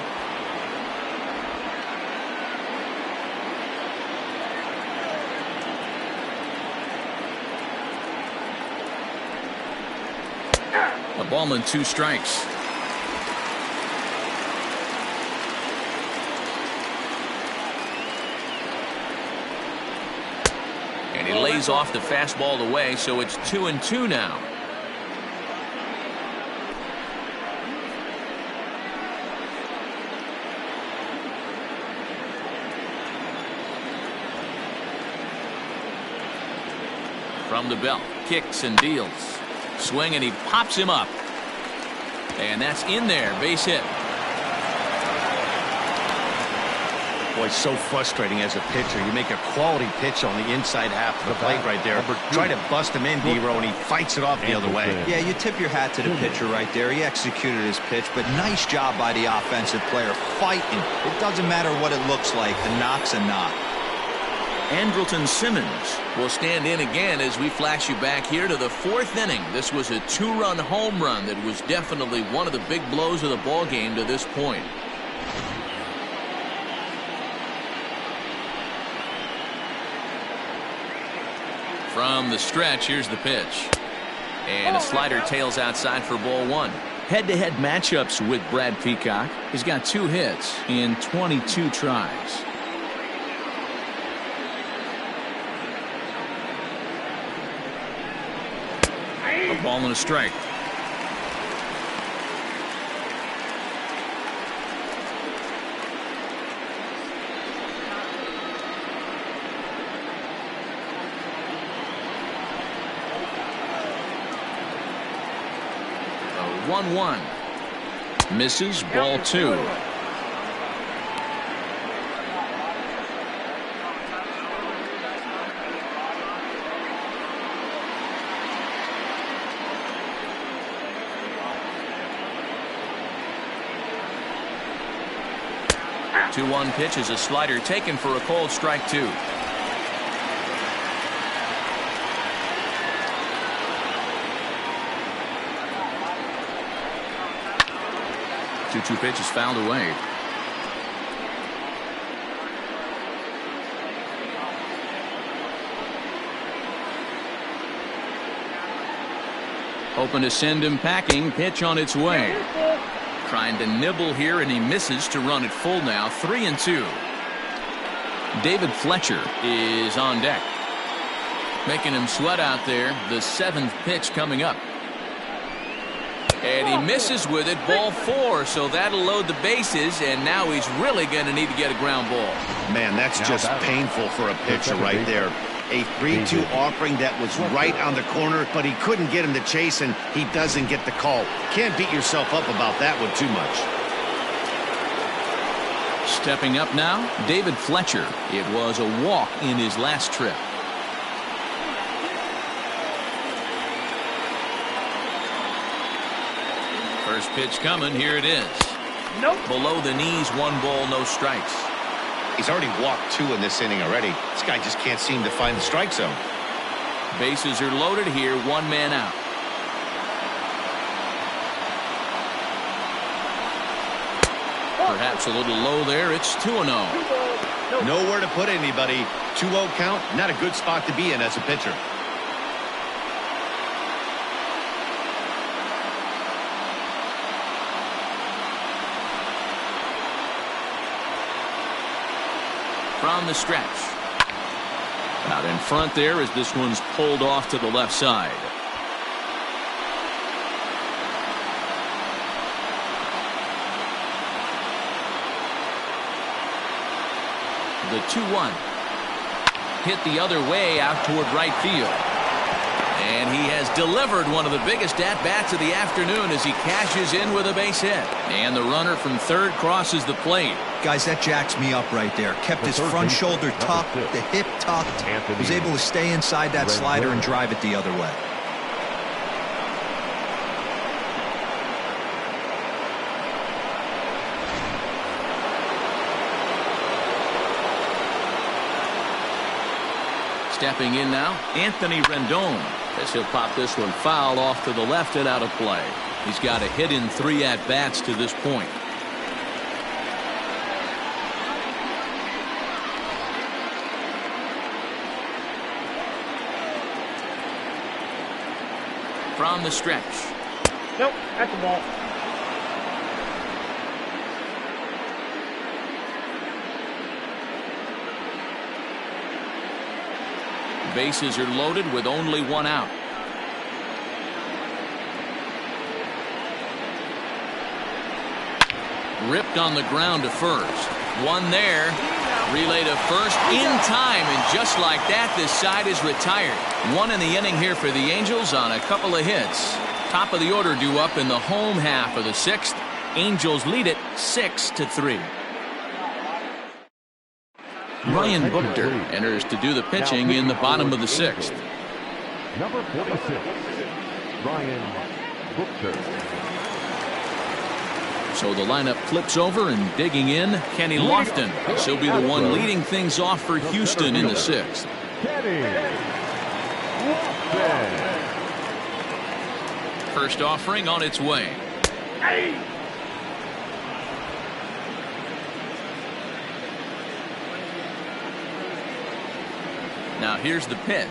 A ball and 2 strikes. And he lays off the fastball away, so it's 2-2 now. From the belt, kicks and deals. Swing, and he pops him up. And that's in there. Base hit. Boy, so frustrating as a pitcher. You make a quality pitch on the inside half of the plate right there. Try to bust him in, D-Row, and he fights it off the other way. Yeah, you tip your hat to the pitcher right there. He executed his pitch, but nice job by the offensive player fighting. It doesn't matter what it looks like. The knock's a knock. Andrelton Simmons will stand in again as we flash you back here to the fourth inning. This was a two-run home run that was definitely one of the big blows of the ball game to this point. From the stretch, here's the pitch. And a slider tails outside for ball one. Head-to-head matchups with Brad Peacock. He's got 2 hits in 22 tries. A ball and a strike. A 1-1. Misses, ball 2. The 2-1 pitch is a slider taken for a called strike 2. 2-2 pitch is fouled away. Hoping to send him packing. Pitch on its way. Trying to nibble here, and he misses to run it full now. 3-2. David Fletcher is on deck. Making him sweat out there. The 7th pitch coming up. And he misses with it. Ball 4. So that'll load the bases, and now he's really going to need to get a ground ball. Man, that's just painful for a pitcher right there. A 3-2 offering that was right on the corner, but he couldn't get him to chase, and he doesn't get the call. Can't beat yourself up about that one too much. Stepping up now, David Fletcher. It was a walk in his last trip. First pitch coming. Here it is. Nope. Below the knees, 1 ball, no strikes. He's already walked 2 in this inning already. This guy just can't seem to find the strike zone. Bases are loaded here. 1 man out. Perhaps a little low there. It's 2-0. Nowhere to put anybody. 2-0 count. Not a good spot to be in as a pitcher. From the stretch. Out in front there as this one's pulled off to the left side. The 2-1. Hit the other way out toward right field. And he has delivered one of the biggest at-bats of the afternoon as he cashes in with a base hit. And the runner from third crosses the plate. Guys, that jacks me up right there. Kept his front shoulder tucked, the hip tucked. Was able to stay inside that slider and drive it the other way. Stepping in now, Anthony Rendon. As he'll pop this one foul off to the left and out of play. He's got a hit in 3 at-bats to this point. From the stretch. Nope, that's the ball. Bases are loaded with only 1 out. Ripped on the ground to first. 1 there. Relay to first in time, and just like that, this side is retired. 1 in the inning here for the Angels on a couple of hits. Top of the order due up in the home half of the 6th. Angels lead it 6-3. Ryan Buchter enters to do the pitching in the bottom of the 6th. Number 46, Ryan Buchter. So the lineup flips over, and digging in, Kenny Lofton. He'll be the one leading things off for Houston in the 6th. Kenny Lofton. First offering on its way. Now here's the pitch.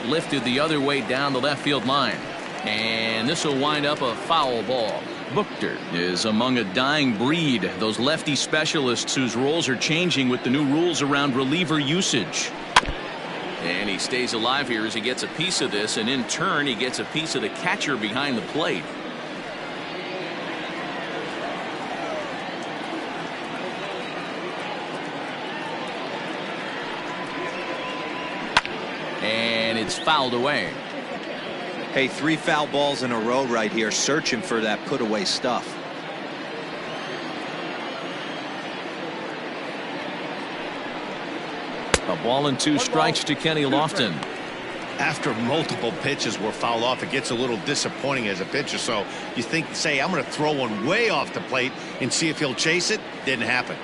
Lifted the other way down the left field line. And this will wind up a foul ball. Buchter is among a dying breed, those lefty specialists whose roles are changing with the new rules around reliever usage. And he stays alive here as he gets a piece of this, and in turn he gets a piece of the catcher behind the plate. And it's fouled away. Hey, 3 foul balls in a row right here, searching for that put away stuff. A ball and 2 strikes to Kenny Lofton. After multiple pitches were fouled off, it gets a little disappointing as a pitcher. So you think, say, I'm going to throw one way off the plate and see if he'll chase it. Didn't happen.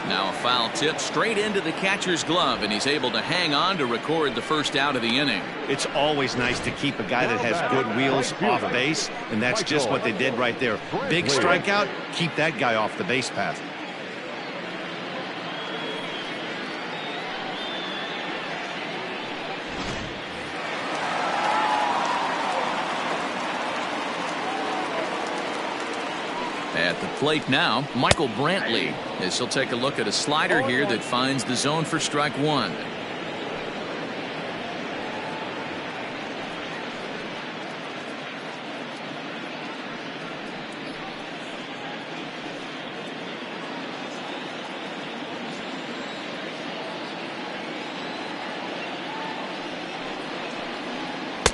Now a foul tip straight into the catcher's glove, and he's able to hang on to record the first out of the inning. It's always nice to keep a guy that has good wheels off base, and that's just what they did right there. Big strikeout, keep that guy off the base path. At the plate now, Michael Brantley, as he'll take a look at a slider here that finds the zone for strike 1.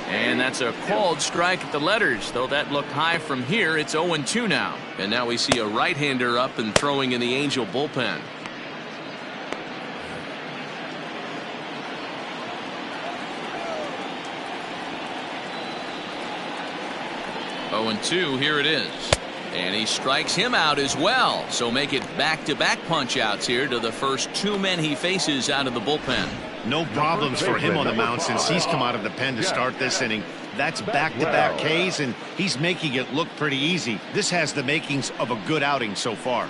And that's a called strike at the letters, though that looked high from here. It's 0-2 now. And now we see a right-hander up and throwing in the Angel bullpen. Oh, 0-2, here it is. And he strikes him out as well. So make it back-to-back punch-outs here to the first 2 men he faces out of the bullpen. No problems for him on the mound since he's come out of the pen to start this inning. That's back-to-back Ks, and he's making it look pretty easy. This has the makings of a good outing so far.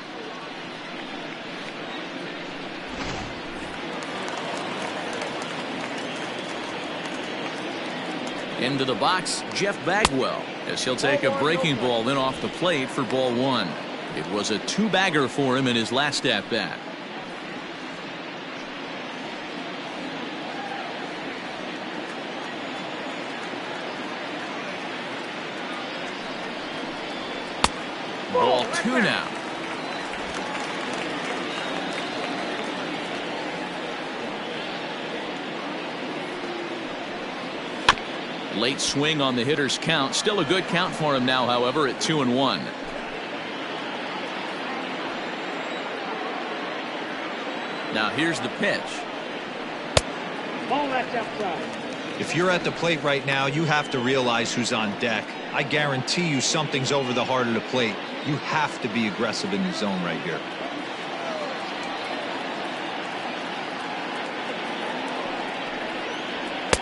Into the box, Jeff Bagwell, as he'll take a breaking ball in off the plate for ball 1. It was a 2-bagger for him in his last at-bat. Ball 2 now. Late swing on the hitter's count. Still a good count for him now, however, at 2-1. Now here's the pitch. Ball that's outside. If you're at the plate right now, you have to realize who's on deck. I guarantee you something's over the heart of the plate. You have to be aggressive in the zone right here.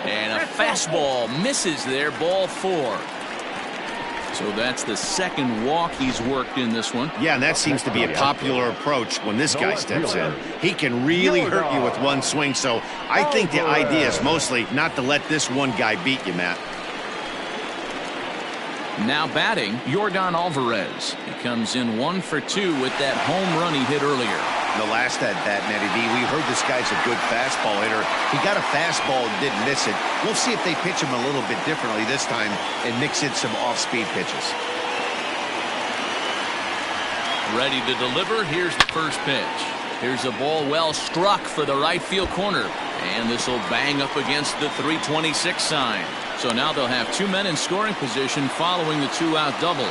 And a fastball misses there, ball 4. So that's the second walk he's worked in this one. Yeah, and that seems to be a popular approach when this guy steps in. He can really hurt you with one swing, so I think the idea is mostly not to let this one guy beat you, Matt. Now batting, Jorgon Alvarez. He comes in 1 for 2 with that home run he hit earlier. The last at-bat, Matty D, we heard this guy's a good fastball hitter. He got a fastball and didn't miss it. We'll see if they pitch him a little bit differently this time and mix in some off-speed pitches. Ready to deliver. Here's the first pitch. Here's a ball well struck for the right field corner. And this will bang up against the 326 sign. So now they'll have 2 men in scoring position following the 2-out double.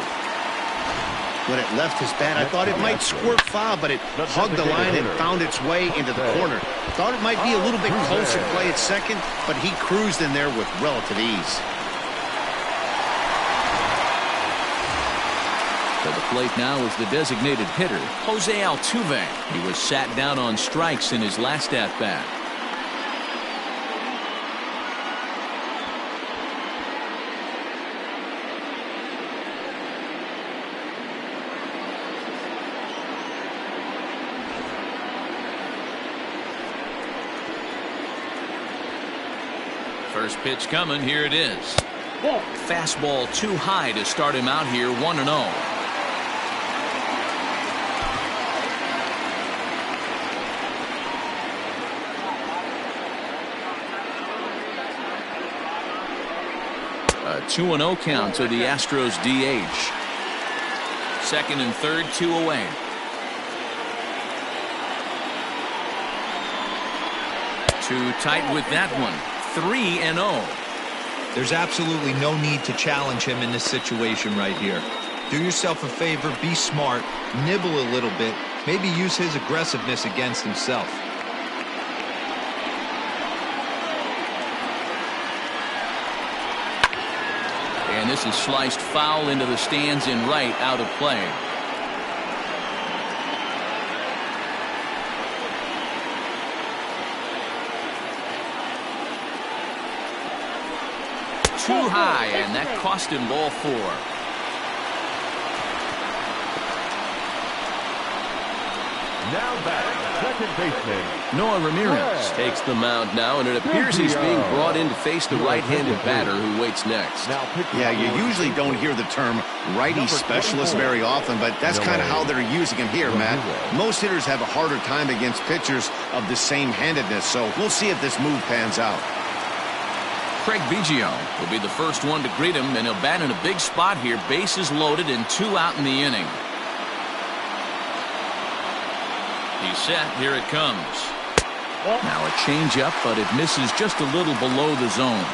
When it left his bat, I thought it might squirt foul, but it hugged the line and found its way into the corner. Thought it might be a little bit closer play at second, but he cruised in there with relative ease. To the plate now is the designated hitter, Jose Altuve. He was sat down on strikes in his last at-bat. First pitch coming. Here it is. Fastball too high to start him out here, 1-0. A 2-0 count to the Astros DH. Second and third, 2 away. Too tight with that one. 3-0. There's absolutely no need to challenge him in this situation right here. Do yourself a favor, be smart, nibble a little bit, maybe use his aggressiveness against himself. And this is sliced foul into the stands in right, out of play. Too high, and that cost him ball 4. Now back, second baseman Noah Ramirez takes the mound now, and it appears he's being brought in to face the right-handed batter who waits next. Yeah, you usually don't hear the term righty specialist very often, but that's kind of how they're using him here, Matt. Most hitters have a harder time against pitchers of the same handedness, so we'll see if this move pans out. Craig Biggio will be the first one to greet him, and he'll bat in a big spot here. Bases loaded and 2 out in the inning. He's set. Here it comes. Now a changeup, but it misses just a little below the zone.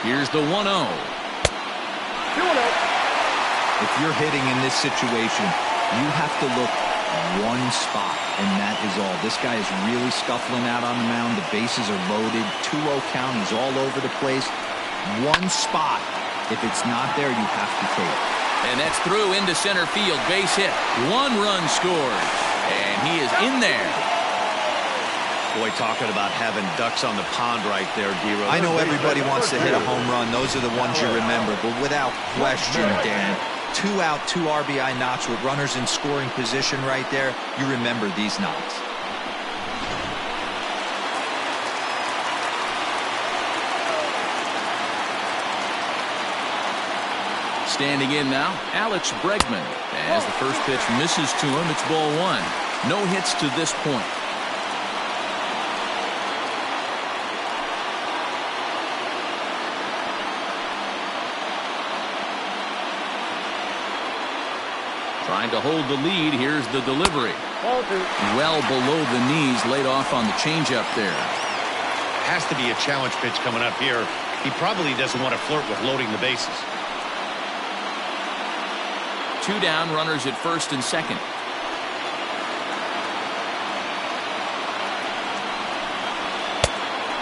Here's the 1-0. If you're hitting in this situation, you have to look one spot, and that is all. This guy is really scuffling out on the mound. The bases are loaded. 2-0 count. He's all over the place. One spot. If it's not there, you have to take. And that's through into center field. Base hit. 1 run scores. And he is in there. Boy, talking about having ducks on the pond right there, D-Rose. I know everybody wants to hit a home run. Those are the ones you remember. But without question, Dan, 2 out, 2 RBI knocks with runners in scoring position right there. You remember these knocks. Standing in now, Alex Bregman. As the first pitch misses to him, it's ball 1. No hits to this point. Trying to hold the lead. Here's the delivery. Well below the knees, laid off on the changeup there. Has to be a challenge pitch coming up here. He probably doesn't want to flirt with loading the bases. 2 down, runners at first and second.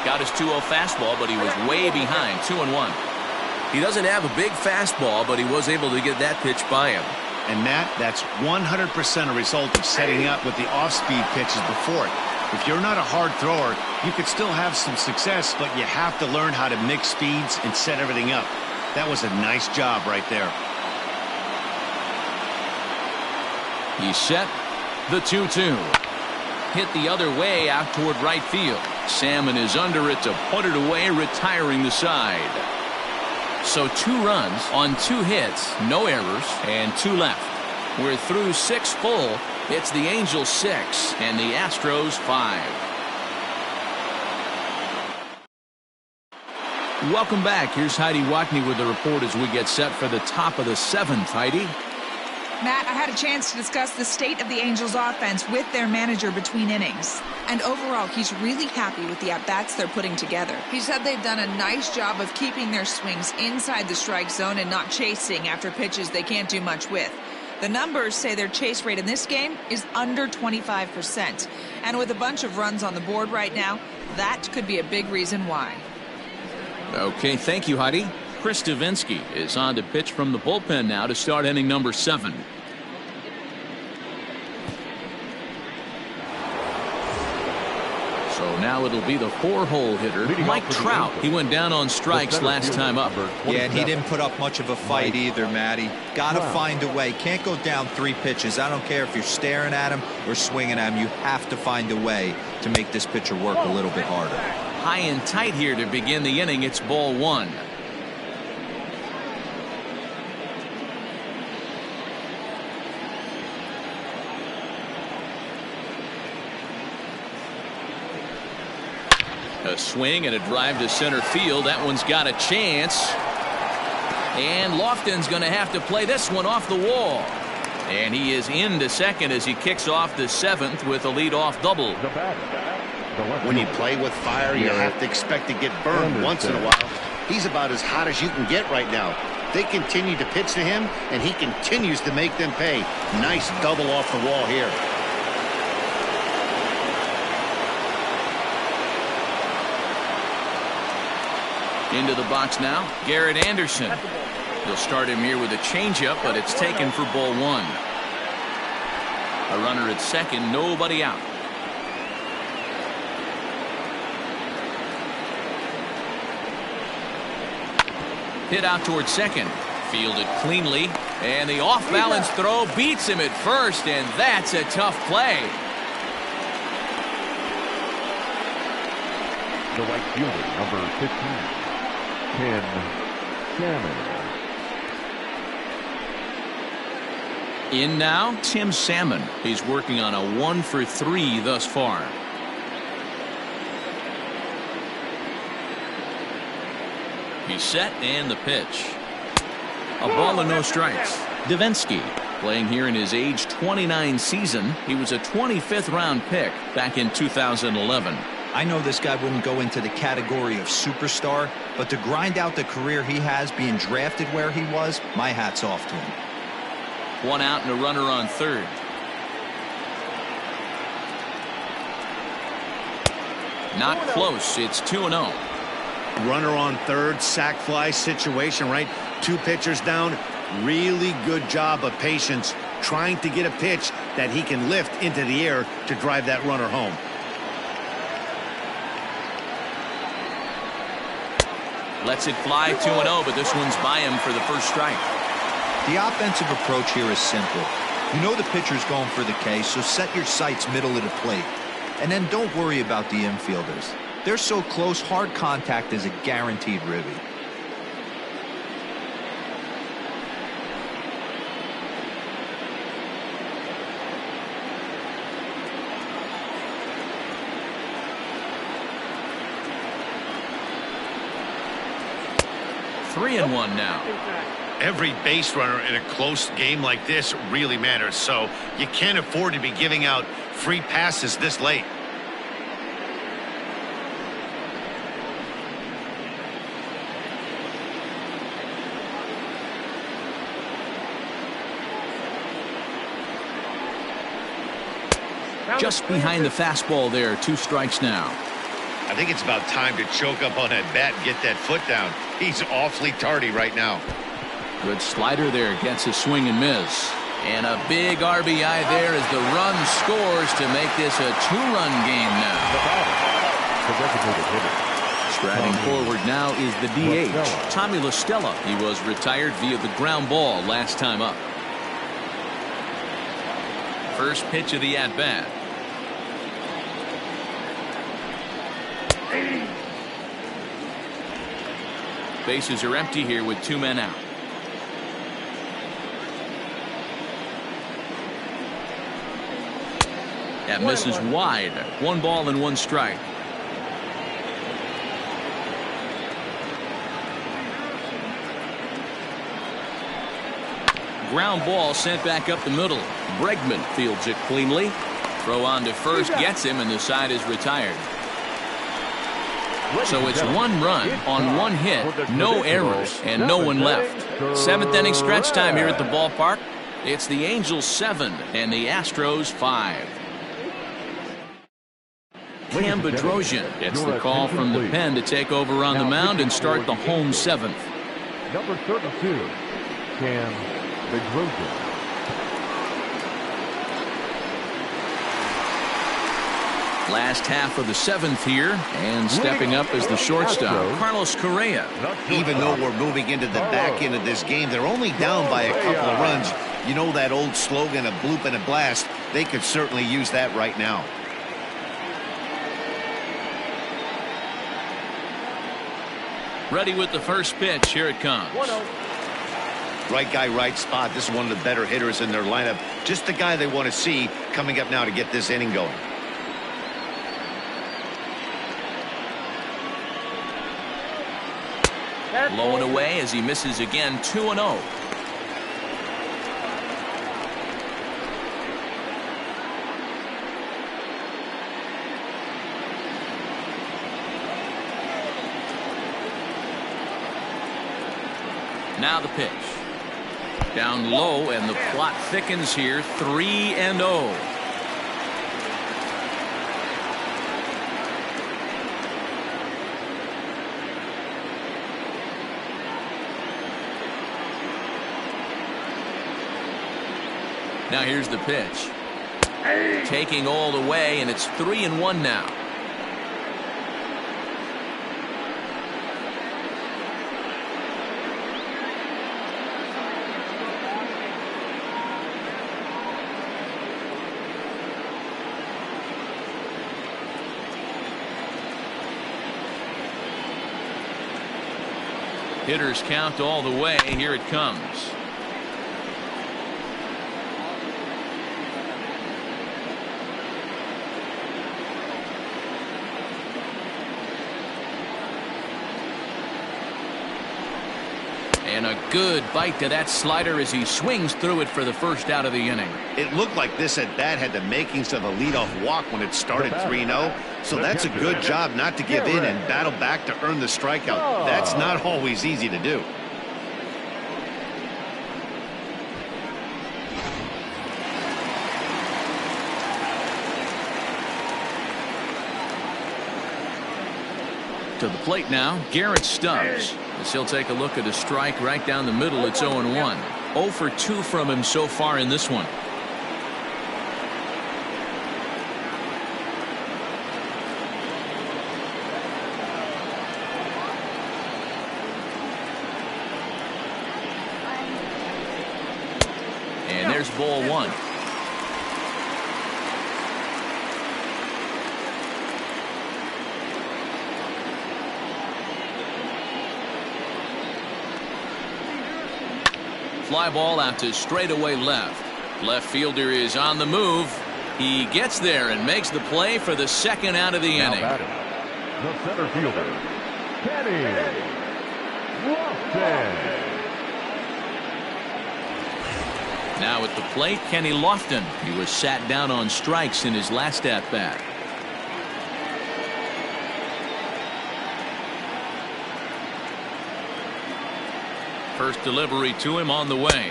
Got his 2-0 fastball, but he was way behind. 2-1. He doesn't have a big fastball, but he was able to get that pitch by him. And Matt, that's 100% a result of setting up with the off-speed pitches before it. If you're not a hard thrower, you could still have some success, but you have to learn how to mix speeds and set everything up. That was a nice job right there. He's set. The 2-2. Hit the other way out toward right field. Salmon is under it to put it away, retiring the side. So 2 runs on 2 hits, no errors, and 2 left. We're through 6 full. It's the Angels 6 and the Astros 5. Welcome back. Here's Heidi Watney with the report as we get set for the top of the 7th. Heidi? Matt, I had a chance to discuss the state of the Angels offense with their manager between innings. And overall, he's really happy with the at-bats they're putting together. He said they've done a nice job of keeping their swings inside the strike zone and not chasing after pitches they can't do much with. The numbers say their chase rate in this game is under 25%. And with a bunch of runs on the board right now, that could be a big reason why. Okay, thank you, Heidi. Chris Davinsky is on to pitch from the bullpen now to start inning number 7. So now it'll be the 4-hole hitter, Mike Trout. He went down on strikes last time up. Yeah, and he didn't put up much of a fight either, Matty. Got to find a way. Can't go down 3 pitches. I don't care if you're staring at him or swinging at him. You have to find a way to make this pitcher work a little bit harder. High and tight here to begin the inning. It's ball 1. A swing and a drive to center field. That one's got a chance. And Lofton's going to have to play this one off the wall. And he is into second as he kicks off the 7th with a leadoff double. When you play with fire, you have to expect to get burned once in a while. He's about as hot as you can get right now. They continue to pitch to him, and he continues to make them pay. Nice double off the wall here. Into the box now, Garrett Anderson. They'll start him here with a changeup, but it's taken for ball 1. A runner at second, nobody out. Hit out towards second. Fielded cleanly. And the off-balance throw beats him at first, and that's a tough play. The right fielder, number 15, Tim Salmon. In now, Tim Salmon. He's working on a 1-for-3 thus far. He's set, and the pitch. A ball and no strikes. Davinsky playing here in his age 29 season. He was a 25th round pick back in 2011. I know this guy wouldn't go into the category of superstar, but to grind out the career he has being drafted where he was, my hat's off to him. 1 out and a runner on third. Not close. It's 2-0. Runner on third, sac fly situation, right? 2 pitchers down. Really good job of patience trying to get a pitch that he can lift into the air to drive that runner home. Lets it fly 2-0, but this one's by him for the first strike. The offensive approach here is simple. You know the pitcher's going for the K, so set your sights middle of the plate. And then don't worry about the infielders. They're so close, hard contact is a guaranteed ribby. Three and one now. Every base runner in a close game like this really matters, so you can't afford to be giving out free passes this late. Just behind the fastball there. 2 strikes now. I think it's about time to choke up on that bat and get that foot down. He's awfully tardy right now. Good slider there. Gets a swing and miss. And a big RBI there as the run scores to make this a 2-run game now. Striding forward now is the DH, Tommy Stella. He was retired via the ground ball last time up. First pitch of the at-bat. Bases are empty here with 2 men out. That misses wide. 1 ball and 1 strike. ground ball sent back up the middle. Bregman fields it cleanly. Throw on to first gets him, and the side is retired. So it's 1 run on 1 hit, no errors, and no one left. 7th inning stretch time here at the ballpark. It's the Angels 7 and the Astros 5. Cam Bedrosian gets the call from the pen to take over on the mound and start the home 7th. Number 32, Cam Bedrosian. Last half of the 7th here, and stepping up as the shortstop, Carlos Correa. Even though we're moving into the back end of this game, they're only down by a couple of runs. You know that old slogan, a bloop and a blast? They could certainly use that right now. Ready with the first pitch. Here it comes. Right guy, right spot. This is one of the better hitters in their lineup. Just the guy they want to see coming up now to get this inning going. Low and away as he misses again. 2-0. Now the pitch. Down low, and the plot thickens here. 3-0. Now here's the pitch. Taking all the way, and it's 3-1 now. Hitters count all the way. Here it comes. And a good bite to that slider as he swings through it for the first out of the inning. It looked like this at bat had the makings of a leadoff walk when it started 3-0. So that's a good job not to give in and battle back to earn the strikeout. That's not always easy to do. To the plate now, Garrett Stubbs. As he'll take a look at a strike right down the middle. It's 0-1. 0 for 2 from him so far in this one. And there's ball 1. Fly ball out to straightaway left. Left fielder is on the move. He gets there and makes the play for the second out of the inning. The center fielder, Kenny Lofton. Now at the plate, Kenny Lofton. He was sat down on strikes in his last at bat. First delivery to him on the way.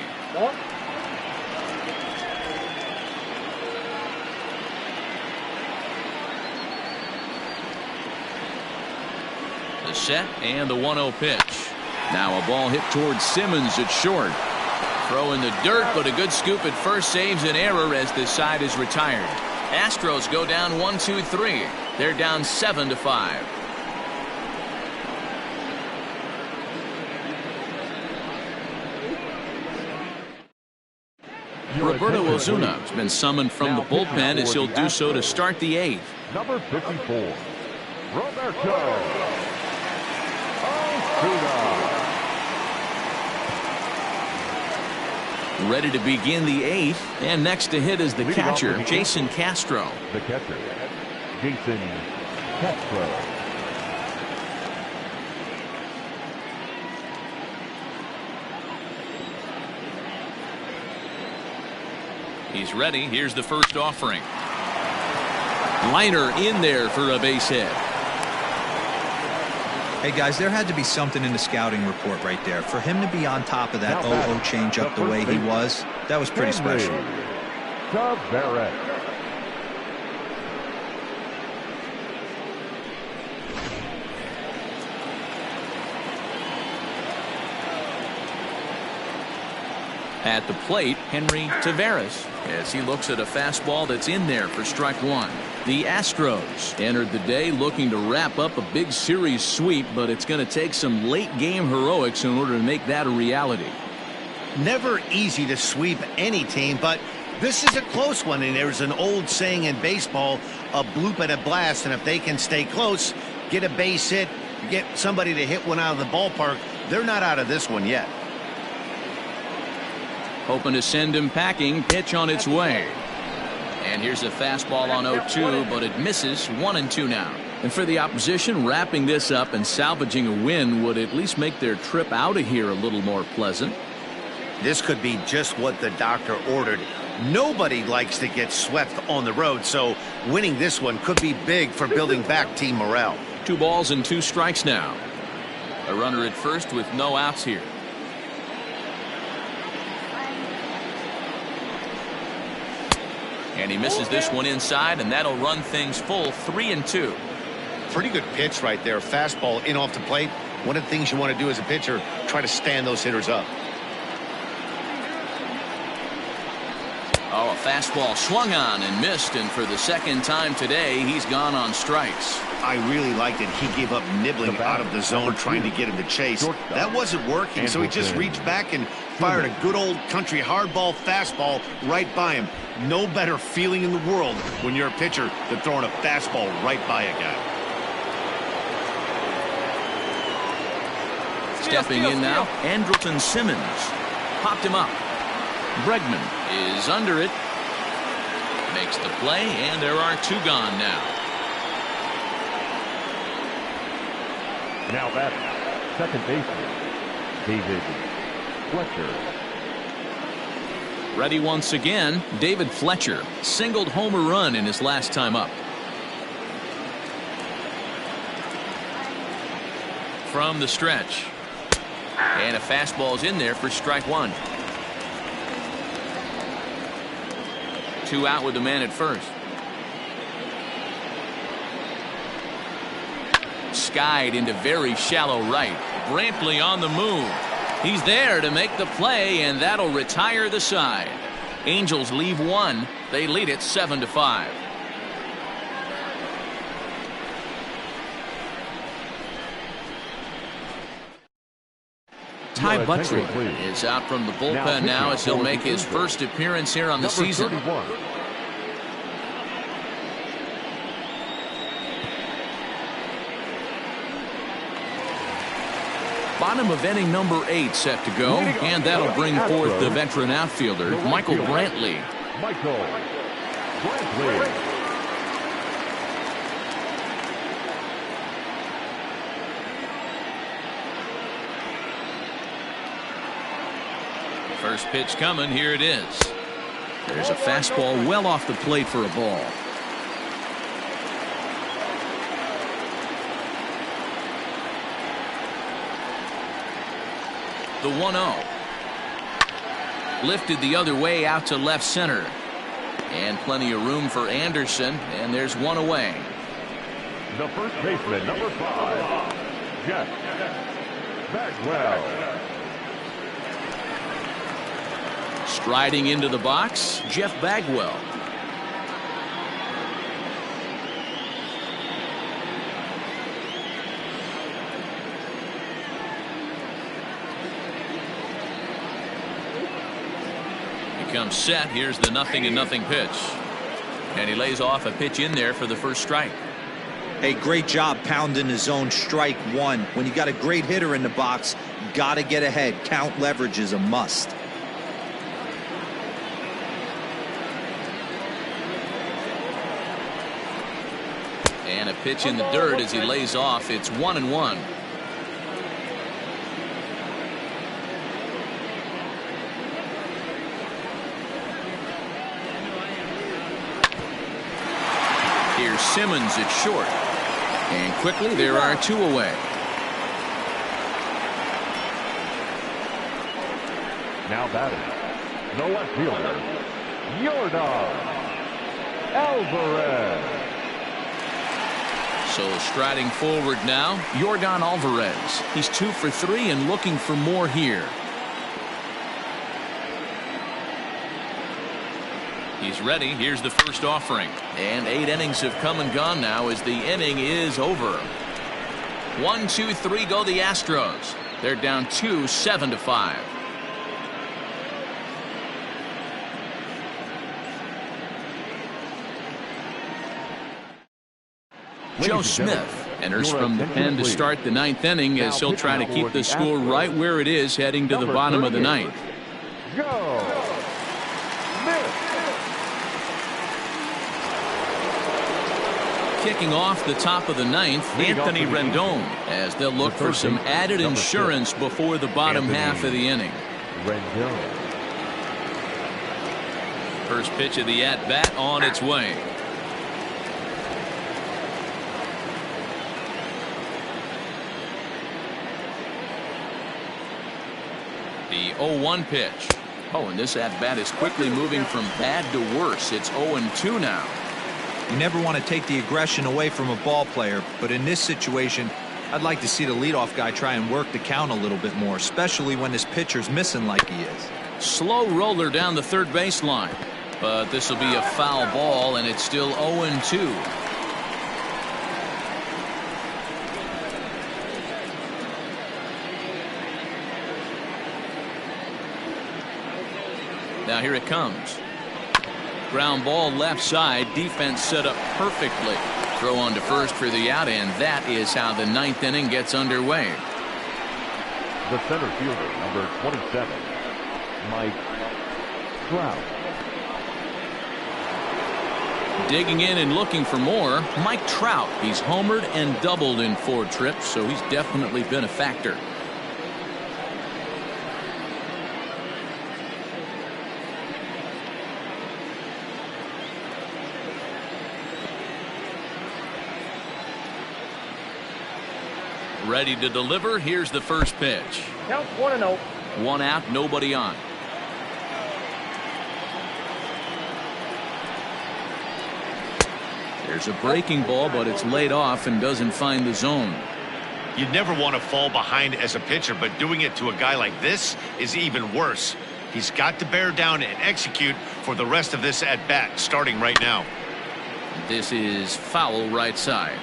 The set and the 1-0 pitch. Now a ball hit towards Simmons at short. Throw in the dirt, but a good scoop at first saves an error as the side is retired. Astros go down 1-2-3. They're down 7-5. Roberto Ozuna has been summoned from the bullpen as he'll do so to start the 8th. Number 54, Roberto Ozuna. Ready to begin the 8th, and next to hit is the catcher, Jason Castro. The catcher, Jason Castro. He's ready. Here's the first offering. Liner in there for a base hit. Hey guys, there had to be something in the scouting report right there. For him to be on top of that 0-0 changeup the way he was, that was pretty special. Alvarez. At the plate, Henry Taveras, as he looks at a fastball that's in there for strike one. The Astros entered the day looking to wrap up a big series sweep, but it's going to take some late game heroics in order to make that a reality. Never easy to sweep any team, but this is a close one, and there's an old saying in baseball, a bloop and a blast, and if they can stay close, get a base hit, get somebody to hit one out of the ballpark, they're not out of this one yet. Hoping to send him packing. Pitch on its way. And here's a fastball on 0-2, but it misses. 1-2 now. And for the opposition, wrapping this up and salvaging a win would at least make their trip out of here a little more pleasant. This could be just what the doctor ordered. Nobody likes to get swept on the road, so winning this one could be big for building back team morale. 2 balls and 2 strikes now. A runner at first with no outs here. And he misses this one inside, and that'll run things full. 3-2. Pretty good pitch right there. Fastball in off the plate. One of the things you want to do as a pitcher, try to stand those hitters up. Oh, a fastball swung on and missed, and for the second time today, he's gone on strikes. I really liked it. He gave up nibbling out of the zone, trying to get him to chase. That wasn't working, so he just reached back and fired a good old country hardball fastball right by him. No better feeling in the world when you're a pitcher than throwing a fastball right by a guy. Stepping in now, Andrelton Simmons. Popped him up. Bregman is under it. Makes the play, and there are 2 gone now. Now batting, second baseman, David Fletcher. Ready once again, David Fletcher singled homer run in his last time up. From the stretch. And a fastball's in there for strike 1. 2 out with the man at first. Skied into very shallow right. Brantley on the move. He's there to make the play, and that'll retire the side. Angels leave 1. They lead it 7-5. Ty Buttrey is out from the bullpen now as he'll make his first appearance here on the season. 31. Bottom of inning number 8 set to go, and that'll bring forth the veteran outfielder, Michael Brantley. Michael Brantley. First pitch coming. Here it is. There's a fastball well off the plate for a ball. The 1-0. Lifted the other way out to left center. And plenty of room for Anderson, and there's 1 away. The first baseman, number 5, Jeff Bagwell. Striding into the box, Jeff Bagwell. He comes set. Here's the 0-0 pitch. And he lays off a pitch in there for the first strike. Hey, great job pounding the zone. Strike 1. When you got a great hitter in the box, got to get ahead. Count leverage is a must. And a pitch in the dirt as he lays off. It's 1-1. Simmons at short. And quickly there are 2 away. Now batting, the left fielder, Jorgon Alvarez. So striding forward now, Jorgon Alvarez. He's 2 for 3 and looking for more here. He's ready. Here's the first offering. And 8 innings have come and gone now as the inning is over. 1, 2, 3 go the Astros. They're down 2, 7-5. Joe Smith enters from the pen to start the 9th inning as he'll try to keep the score right where it is heading to the bottom of the 9th. Go! Kicking off the top of the 9th, Anthony Rendon, as they'll look for some added insurance before the bottom half of the inning. Rendon. First pitch of the at-bat on its way. The 0-1 pitch. Oh, and this at-bat is quickly moving from bad to worse. It's 0-2 now. You never want to take the aggression away from a ball player, but in this situation, I'd like to see the leadoff guy try and work the count a little bit more, especially when this pitcher's missing like he is. Slow roller down the third baseline, but this will be a foul ball, and it's still 0-2. Now here it comes. Ground ball left side. Defense set up perfectly. Throw on to first for the out, and that is how the 9th inning gets underway. The center fielder, number 27, Mike Trout. Digging in and looking for more, Mike Trout. He's homered and doubled in 4 trips, so he's definitely been a factor. Ready to deliver. Here's the first pitch. Count 1-0. 1 out, nobody on. There's a breaking ball, but it's laid off and doesn't find the zone. You'd never want to fall behind as a pitcher, but doing it to a guy like this is even worse. He's got to bear down and execute for the rest of this at bat, starting right now. This is foul right side.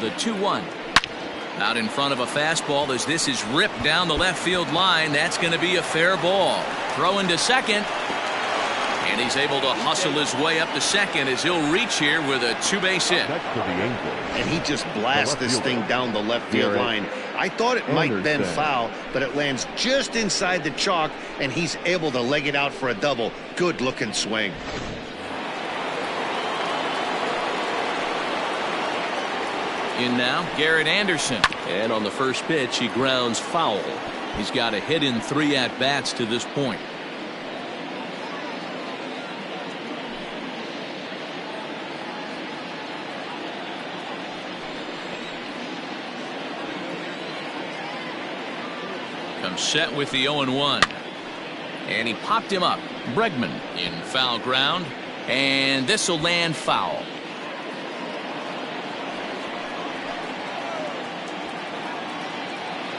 The 2-1. Out in front of a fastball as this is ripped down the left field line. That's going to be a fair ball. Throw into second. And he's able to hustle his way up to second as he'll reach here with a 2-base hit. And he just blasts this thing down the left field line. I thought it might bend foul, but it lands just inside the chalk, and he's able to leg it out for a double. Good looking swing. In now, Garrett Anderson. And on the first pitch, he grounds foul. He's got a hit in 3 at-bats to this point. Comes set with the 0-1. And he popped him up. Bregman in foul ground. And this will land foul.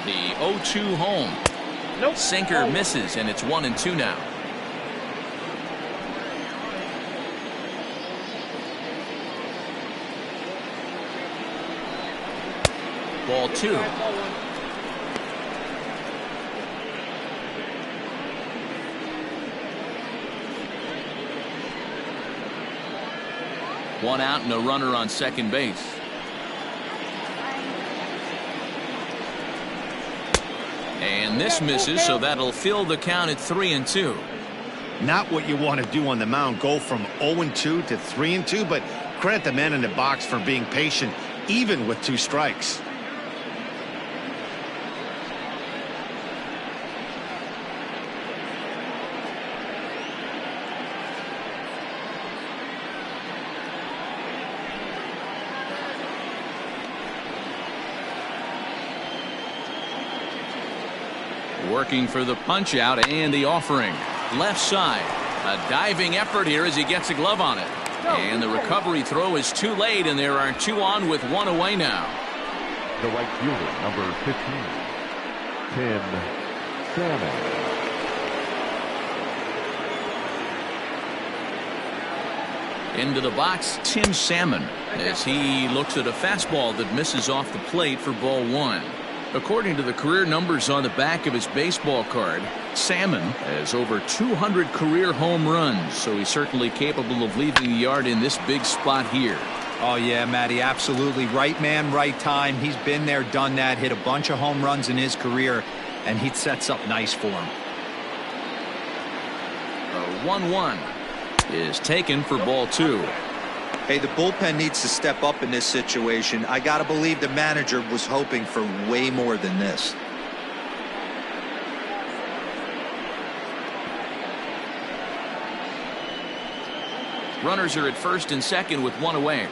The 0-2 home. Nope. Sinker misses, and it's 1-2 now. Ball 2. One out and a runner on second base. And this misses, so that'll fill the count at 3-2. Not what you want to do on the mound, go from 0-2 to 3-2, but credit the man in the box for being patient, even with 2 strikes. Working for the punch out and the offering. Left side. A diving effort here as he gets a glove on it. And the recovery throw is too late, and there are 2 on with 1 away now. The right fielder, number 15, Tim Salmon. Into the box, Tim Salmon, as he looks at a fastball that misses off the plate for ball 1. According to the career numbers on the back of his baseball card, Salmon has over 200 career home runs, so he's certainly capable of leaving the yard in this big spot here. Oh, yeah, Matty, absolutely. Right man, right time. He's been there, done that, hit a bunch of home runs in his career, and he sets up nice for him. A 1-1 is taken for ball 2. Hey, the bullpen needs to step up in this situation. I got to believe the manager was hoping for way more than this. Runners are at first and second with 1 away.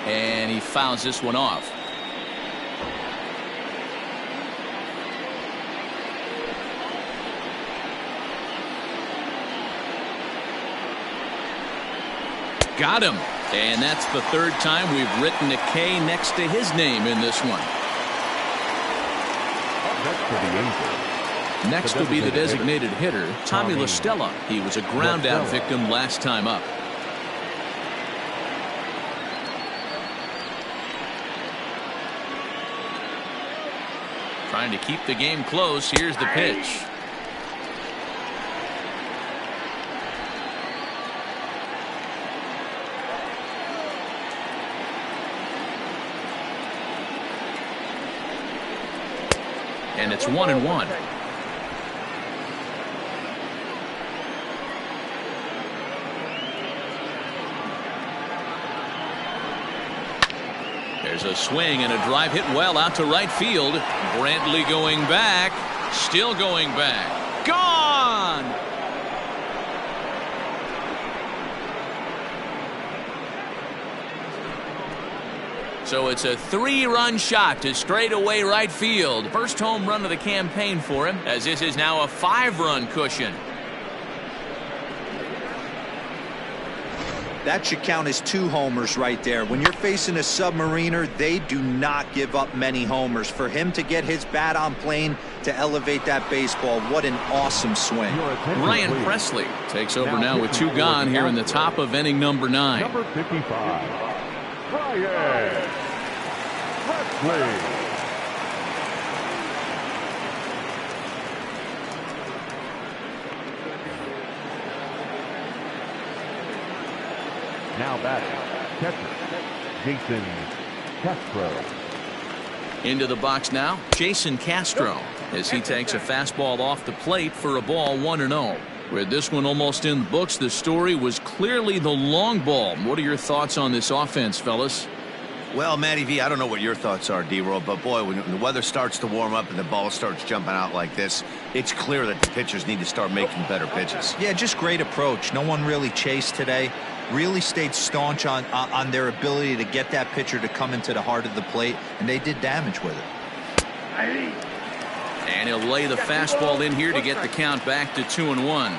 And he fouls this one off. Got him. And that's the 3rd time we've written a K next to his name in this one. Next will be the designated hitter, Tommy Stella. He was a ground out victim last time up. Trying to keep the game close. Here's the pitch. And it's 1-1. There's a swing and a drive hit well out to right field. Brantley going back. Still going back. Gone! So it's a 3-run shot to straightaway right field. First home run of the campaign for him, as this is now a 5-run cushion. That should count as 2 homers right there. When you're facing a submariner, they do not give up many homers. For him to get his bat on plane to elevate that baseball, what an awesome swing. Ryan Presley takes over now with 2 gone here in the top of inning number 9. Number 55, Ryan Presley. Now batting, catcher, Jason Castro. Into the box now, Jason Castro, as he takes a fastball off the plate for a ball 1-0. With this one almost in the books, the story was clearly the long ball. What are your thoughts on this offense, fellas? Well, Matty V, I don't know what your thoughts are, D-Roll, but boy, when the weather starts to warm up and the ball starts jumping out like this, it's clear that the pitchers need to start making better pitches. Yeah, just great approach. No one really chased today. Really stayed staunch on their ability to get that pitcher to come into the heart of the plate, and they did damage with it. And he'll lay the fastball in here to get the count back to 2-1.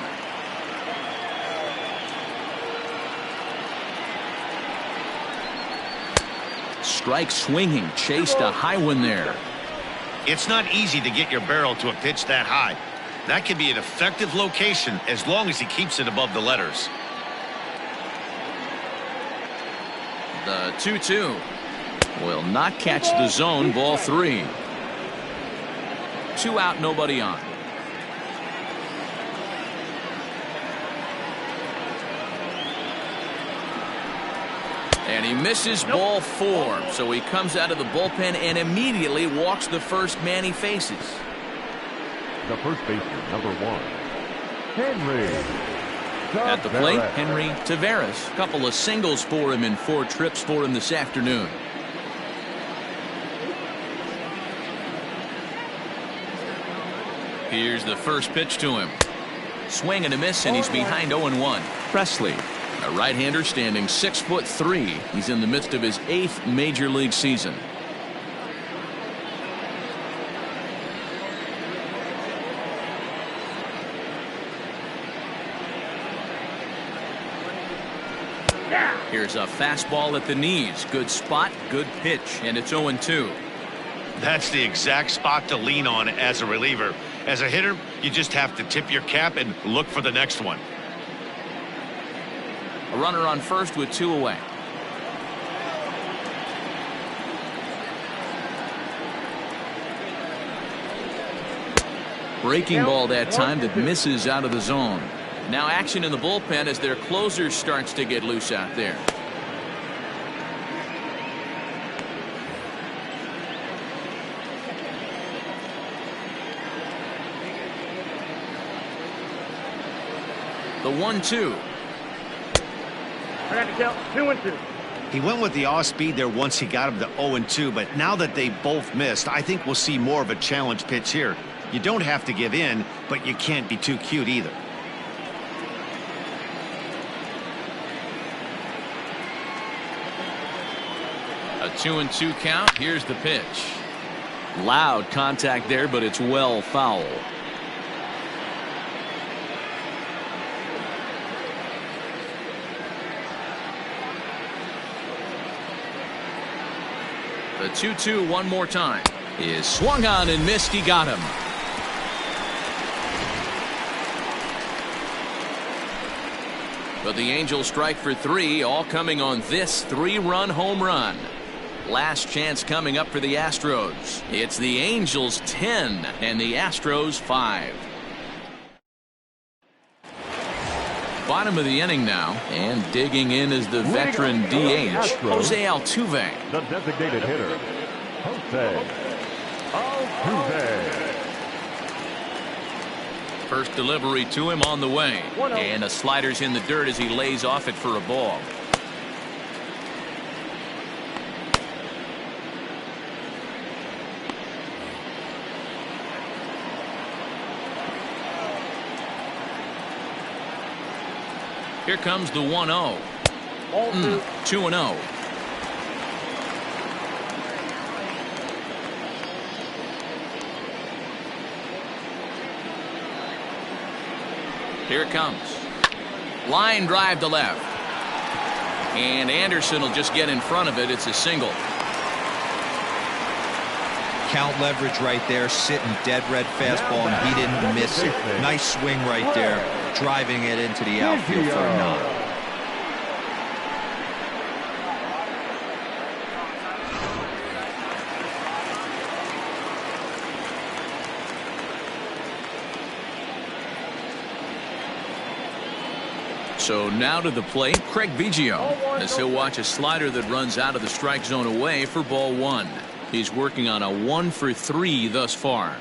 Strike swinging, chased a high one there. It's not easy to get your barrel to a pitch that high. That can be an effective location as long as he keeps it above the letters. The 2-2 will not catch the zone. Ball 3. 2 out, nobody on. And he misses ball 4. So he comes out of the bullpen and immediately walks the first man he faces. The first baseman, number 1, Henry. At the plate, Henry Taveras. A couple of singles for him in 4 trips for him this afternoon. Here's the first pitch to him. Swing and a miss, and he's behind 0-1. Presley A right-hander standing 6'3". He's in the midst of his 8th major league season. Here's a fastball at the knees. Good spot, good pitch, and it's 0-2. That's the exact spot to lean on as a reliever. As a hitter, you just have to tip your cap and look for the next one. A runner on first with 2 away. Breaking ball that time that misses out of the zone. Now action in the bullpen as their closer starts to get loose out there. The 1-2. I got to count 2-2. He went with the off speed there once he got him to 0-2, but now that they both missed, I think we'll see more of a challenge pitch here. You don't have to give in, but you can't be too cute either. A 2-2 count. Here's the pitch. Loud contact there, but it's well foul. The 2-2 one more time is swung on and missed. He got him. But the Angels strike for 3, all coming on this 3-run home run. Last chance coming up for the Astros. It's the Angels 10 and the Astros 5. Bottom of the inning now, and digging in is the veteran DH, Jose Altuve. The designated hitter, Jose Altuve. First delivery to him on the way, and a slider's in the dirt as he lays off it for a ball. Here comes the 1-0. 2-0. Here it comes. Line drive to left. And Anderson will just get in front of it. It's a single. Count leverage right there, sitting dead red fastball, and he didn't miss it. Nice swing right there, driving it into the outfield for a knock. So now to the plate, Craig Biggio, as he'll watch a slider that runs out of the strike zone away for ball 1. He's working on a 1-for-3 thus far.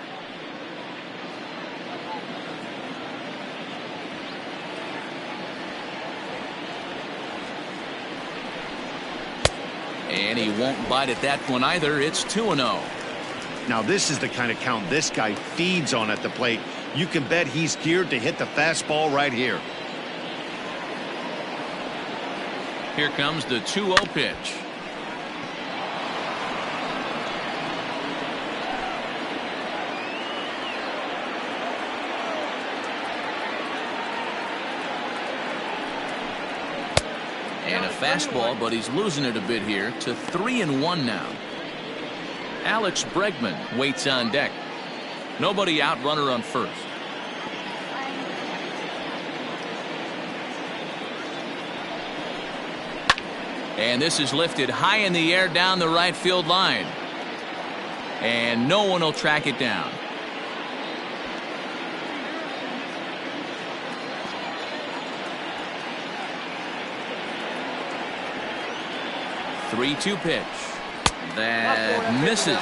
And he won't bite at that one either. It's 2-0. Now this is the kind of count this guy feeds on at the plate. You can bet he's geared to hit the fastball right here. Here comes the 2-0 pitch. And a fastball, but he's losing it a bit here to 3-1 now. Alex Bregman waits on deck. Nobody out, runner on first. And this is lifted high in the air down the right field line. And no one will track it down. Three-two pitch. That misses.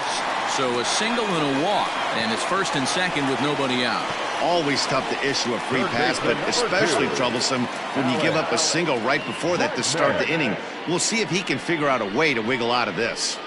So a single and a walk. And it's first and second with nobody out. Always tough to issue a free pass, but especially troublesome when you give up a single right before that to start the inning. We'll see if he can figure out a way to wiggle out of this.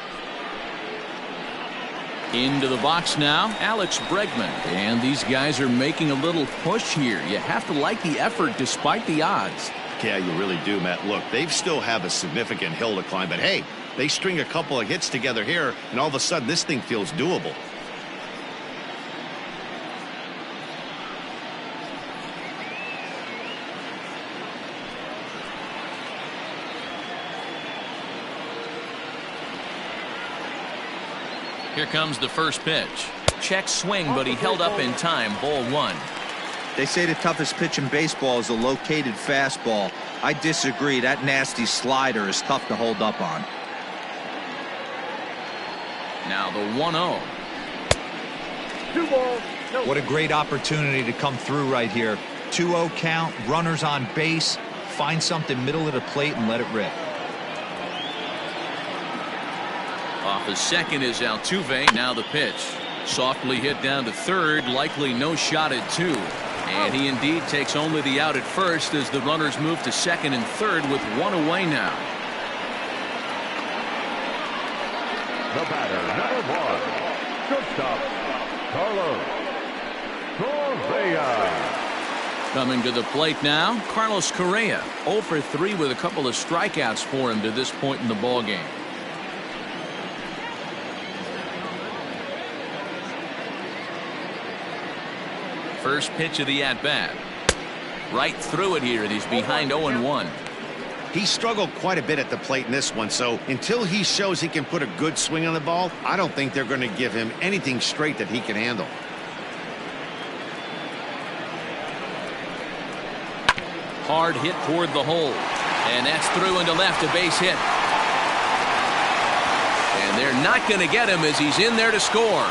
Into the box now, Alex Bregman. And these guys are making a little push here. You have to like the effort despite the odds. Yeah, you really do, Matt. Look, they still have a significant hill to climb, but hey, they string a couple of hits together here, and all of a sudden this thing feels doable. Here comes the first pitch. Check swing, but he held up in time. Ball 1. They say the toughest pitch in baseball is a located fastball. I disagree. That nasty slider is tough to hold up on. Now the 1-0. 2 balls. No. What a great opportunity to come through right here. 2-0 count, runners on base. Find something middle of the plate and let it rip. Off his second is Altuve. Now the pitch. Softly hit down to third. Likely no shot at 2. And he indeed takes only the out at first as the runners move to second and third with 1 away now. The batter, number 1, shortstop, Carlos Correa. Coming to the plate now, Carlos Correa. 0 for 3 with a couple of strikeouts for him to this point in the ballgame. First pitch of the at-bat. Right through it here, and he's behind 0-1. He struggled quite a bit at the plate in this one, so until he shows he can put a good swing on the ball, I don't think they're going to give him anything straight that he can handle. Hard hit toward the hole, and that's through into left, a base hit. And they're not going to get him as he's in there to score.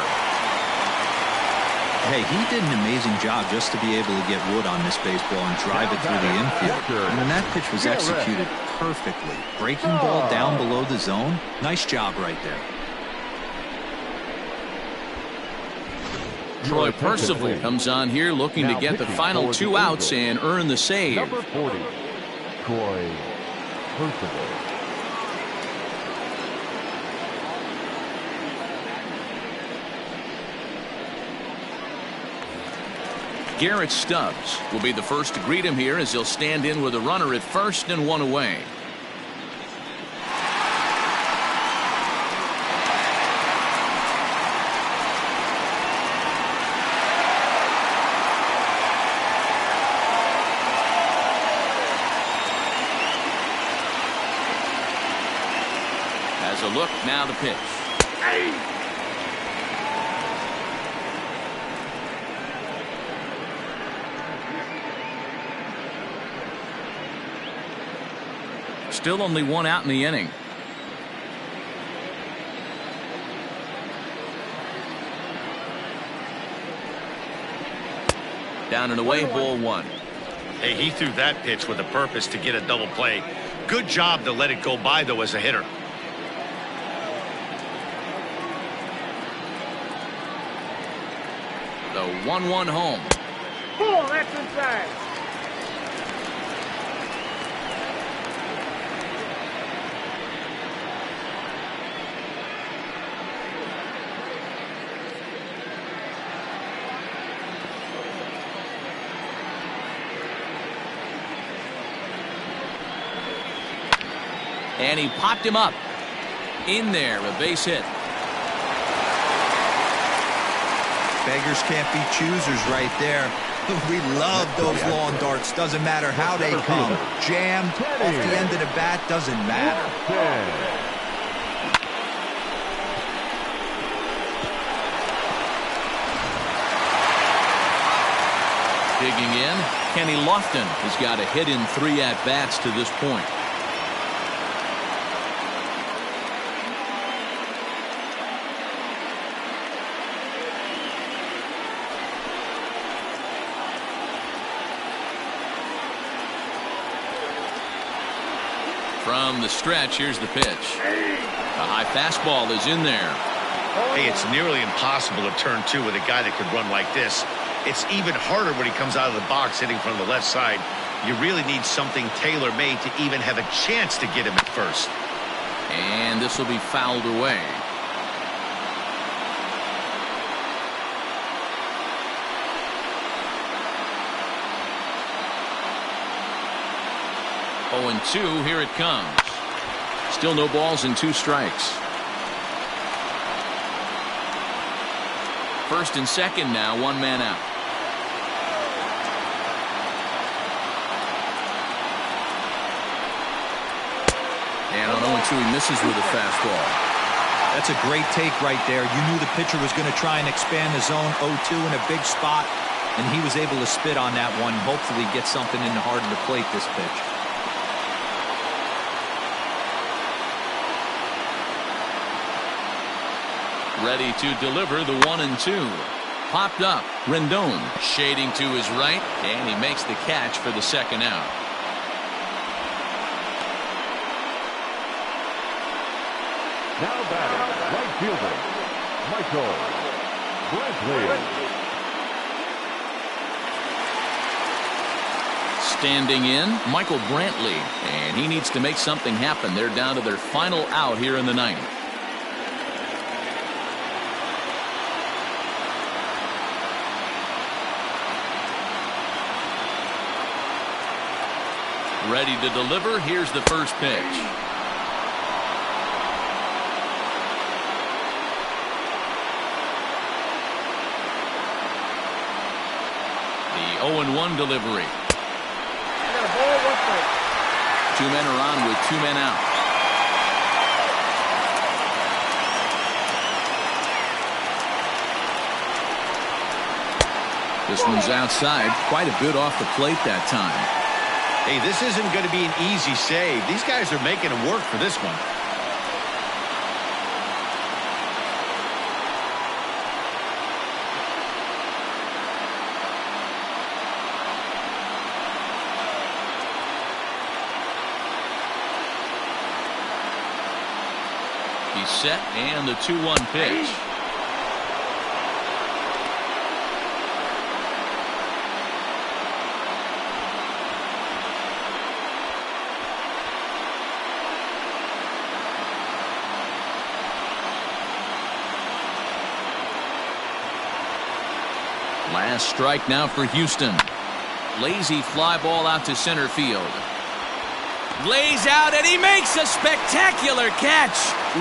Hey, he did an amazing job just to be able to get wood on this baseball and drive it through the infield. And then that pitch was executed perfectly. Breaking ball down below the zone. Nice job right there. Troy Percival comes on here looking to get the final 2 outs and earn the save. Number 40, Troy Percival. Garrett Stubbs will be the first to greet him here as he'll stand in with a runner at first and 1 away. As a look, now the pitch. Still only 1 out in the inning. Down and away, ball 1. Hey, he threw that pitch with a purpose to get a double play. Good job to let it go by, though, as a hitter. The 1-1 home. Ball, that's inside. And he popped him up. In there, a base hit. Beggars can't be choosers right there. We love those long darts. Doesn't matter how they come. Jammed off the end of the bat, doesn't matter. Digging in, Kenny Lofton has got a hit in 3 at-bats to this point. From the stretch, here's the pitch. The high fastball is in there. Hey, it's nearly impossible to turn 2 with a guy that could run like this. It's even harder when he comes out of the box hitting from the left side. You really need something tailor-made to even have a chance to get him at first. And this will be fouled away. 0-2, here it comes. Still no balls and 2 strikes. First and second now, 1 man out. And on 0-2, he misses with a fastball. That's a great take right there. You knew the pitcher was going to try and expand the zone. 0-2 in a big spot, and he was able to spit on that one. Hopefully get something in the heart of the plate this pitch. Ready to deliver the 1-2. Popped up. Rendon shading to his right, and he makes the catch for the second out. Now batting, right fielder, Michael Brantley. Standing in, Michael Brantley, and he needs to make something happen. They're down to their final out here in the ninth. Ready to deliver. Here's the first pitch. The 0-1 delivery. 2 men are on with 2 men out. This one's outside. Quite a bit off the plate that time. Hey, this isn't going to be an easy save. These guys are making it work for this one. He's set, and the 2-1 pitch. Last strike now for Houston. Lazy fly ball out to center field. Lays out, and he makes a spectacular catch.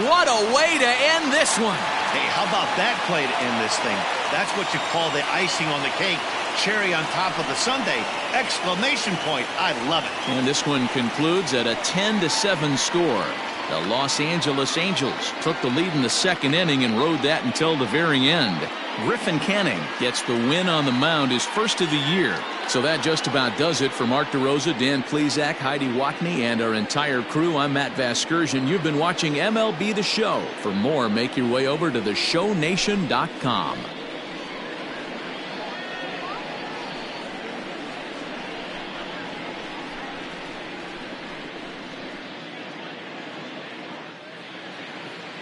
What a way to end this one. Hey, how about that play to end this thing? That's what you call the icing on the cake. Cherry on top of the sundae. Exclamation point. I love it. And this one concludes at a 10-7 score. The Los Angeles Angels took the lead in the second inning and rode that until the very end. Griffin Canning gets the win on the mound, his first of the year. So that just about does it for Mark DeRosa, Dan Plesac, Heidi Watney, and our entire crew. I'm Matt Vasgersian. You've been watching MLB The Show. For more, make your way over to theshownation.com.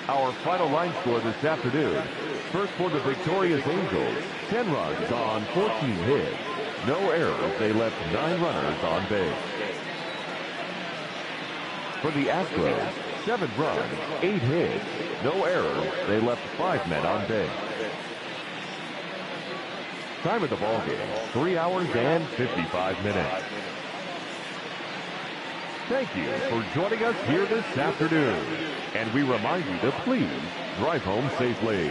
Our final line score this afternoon. First for the victorious Angels, 10 runs on 14 hits. No errors. They left 9 runners on base. For the Astros, 7 runs, 8 hits. No errors. They left 5 men on base. Time of the ballgame, 3 hours and 55 minutes. Thank you for joining us here this afternoon. And we remind you to please drive home safely.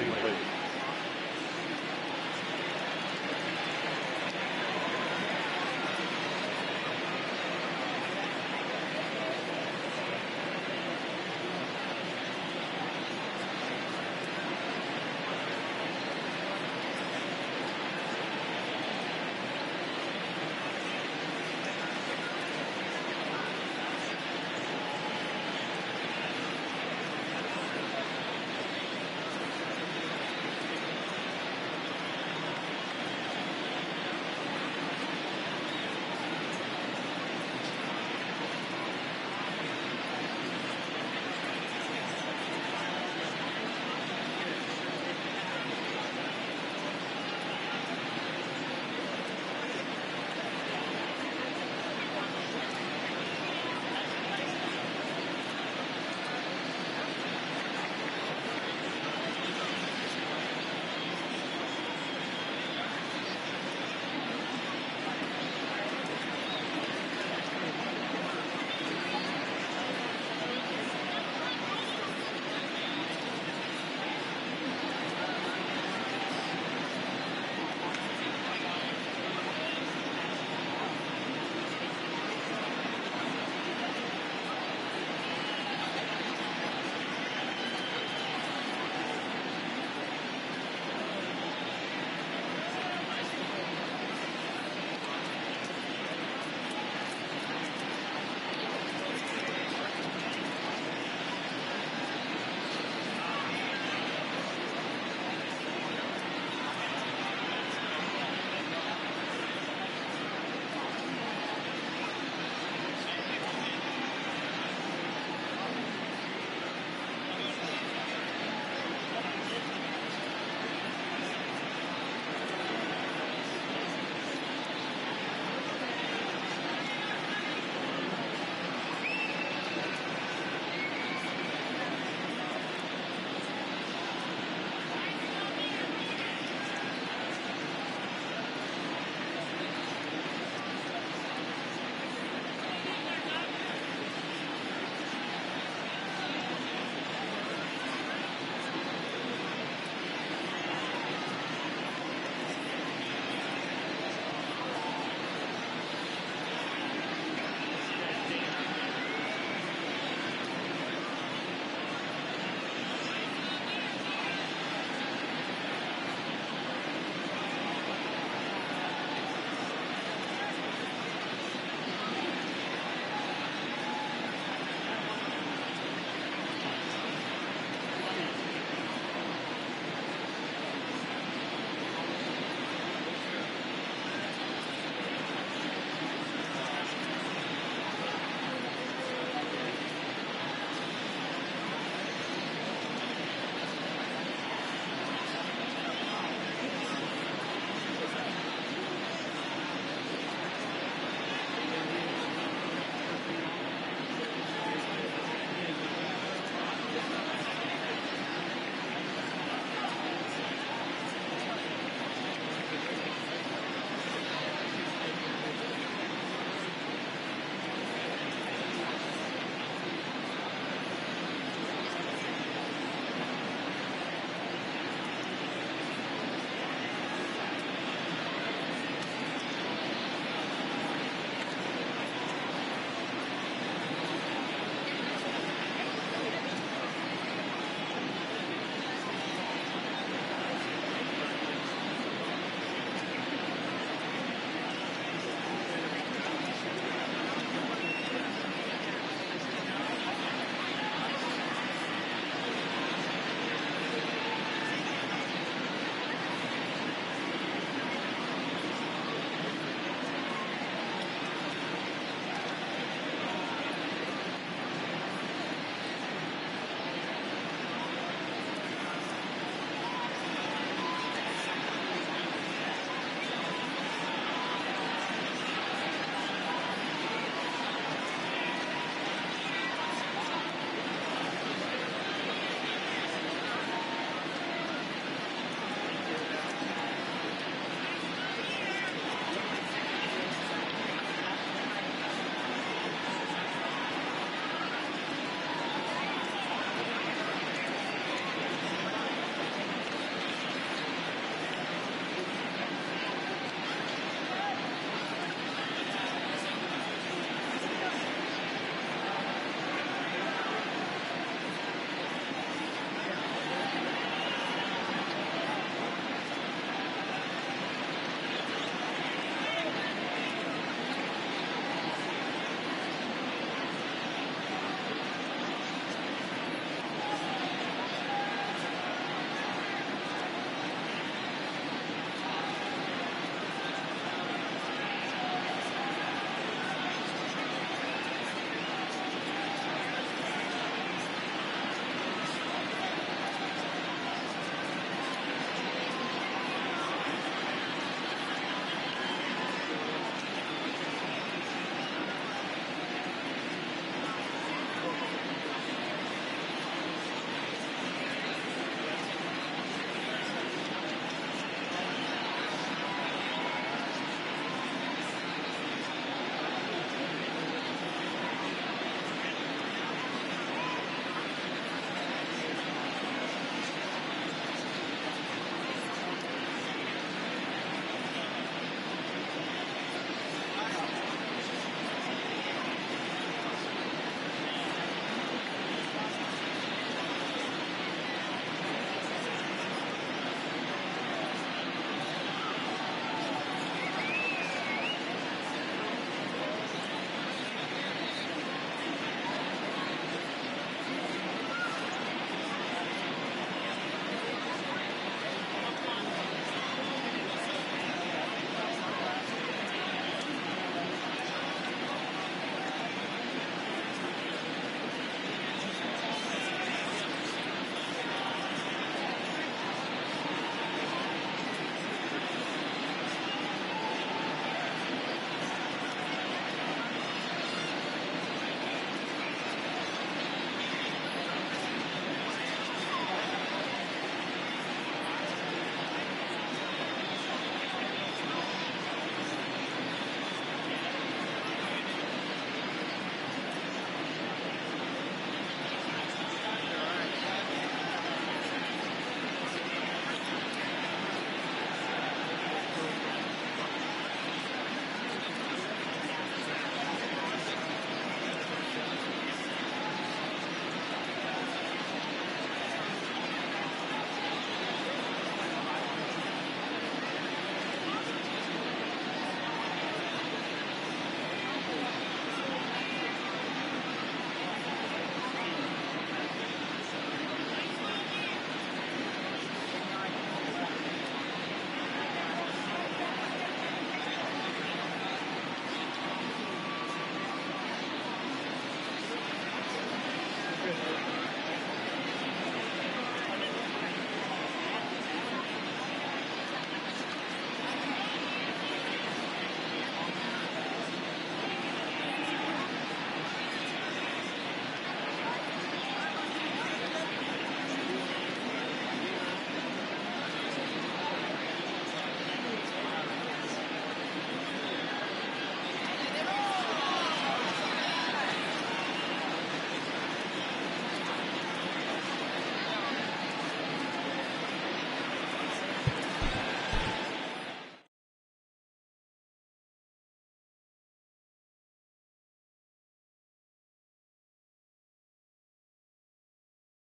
pitch.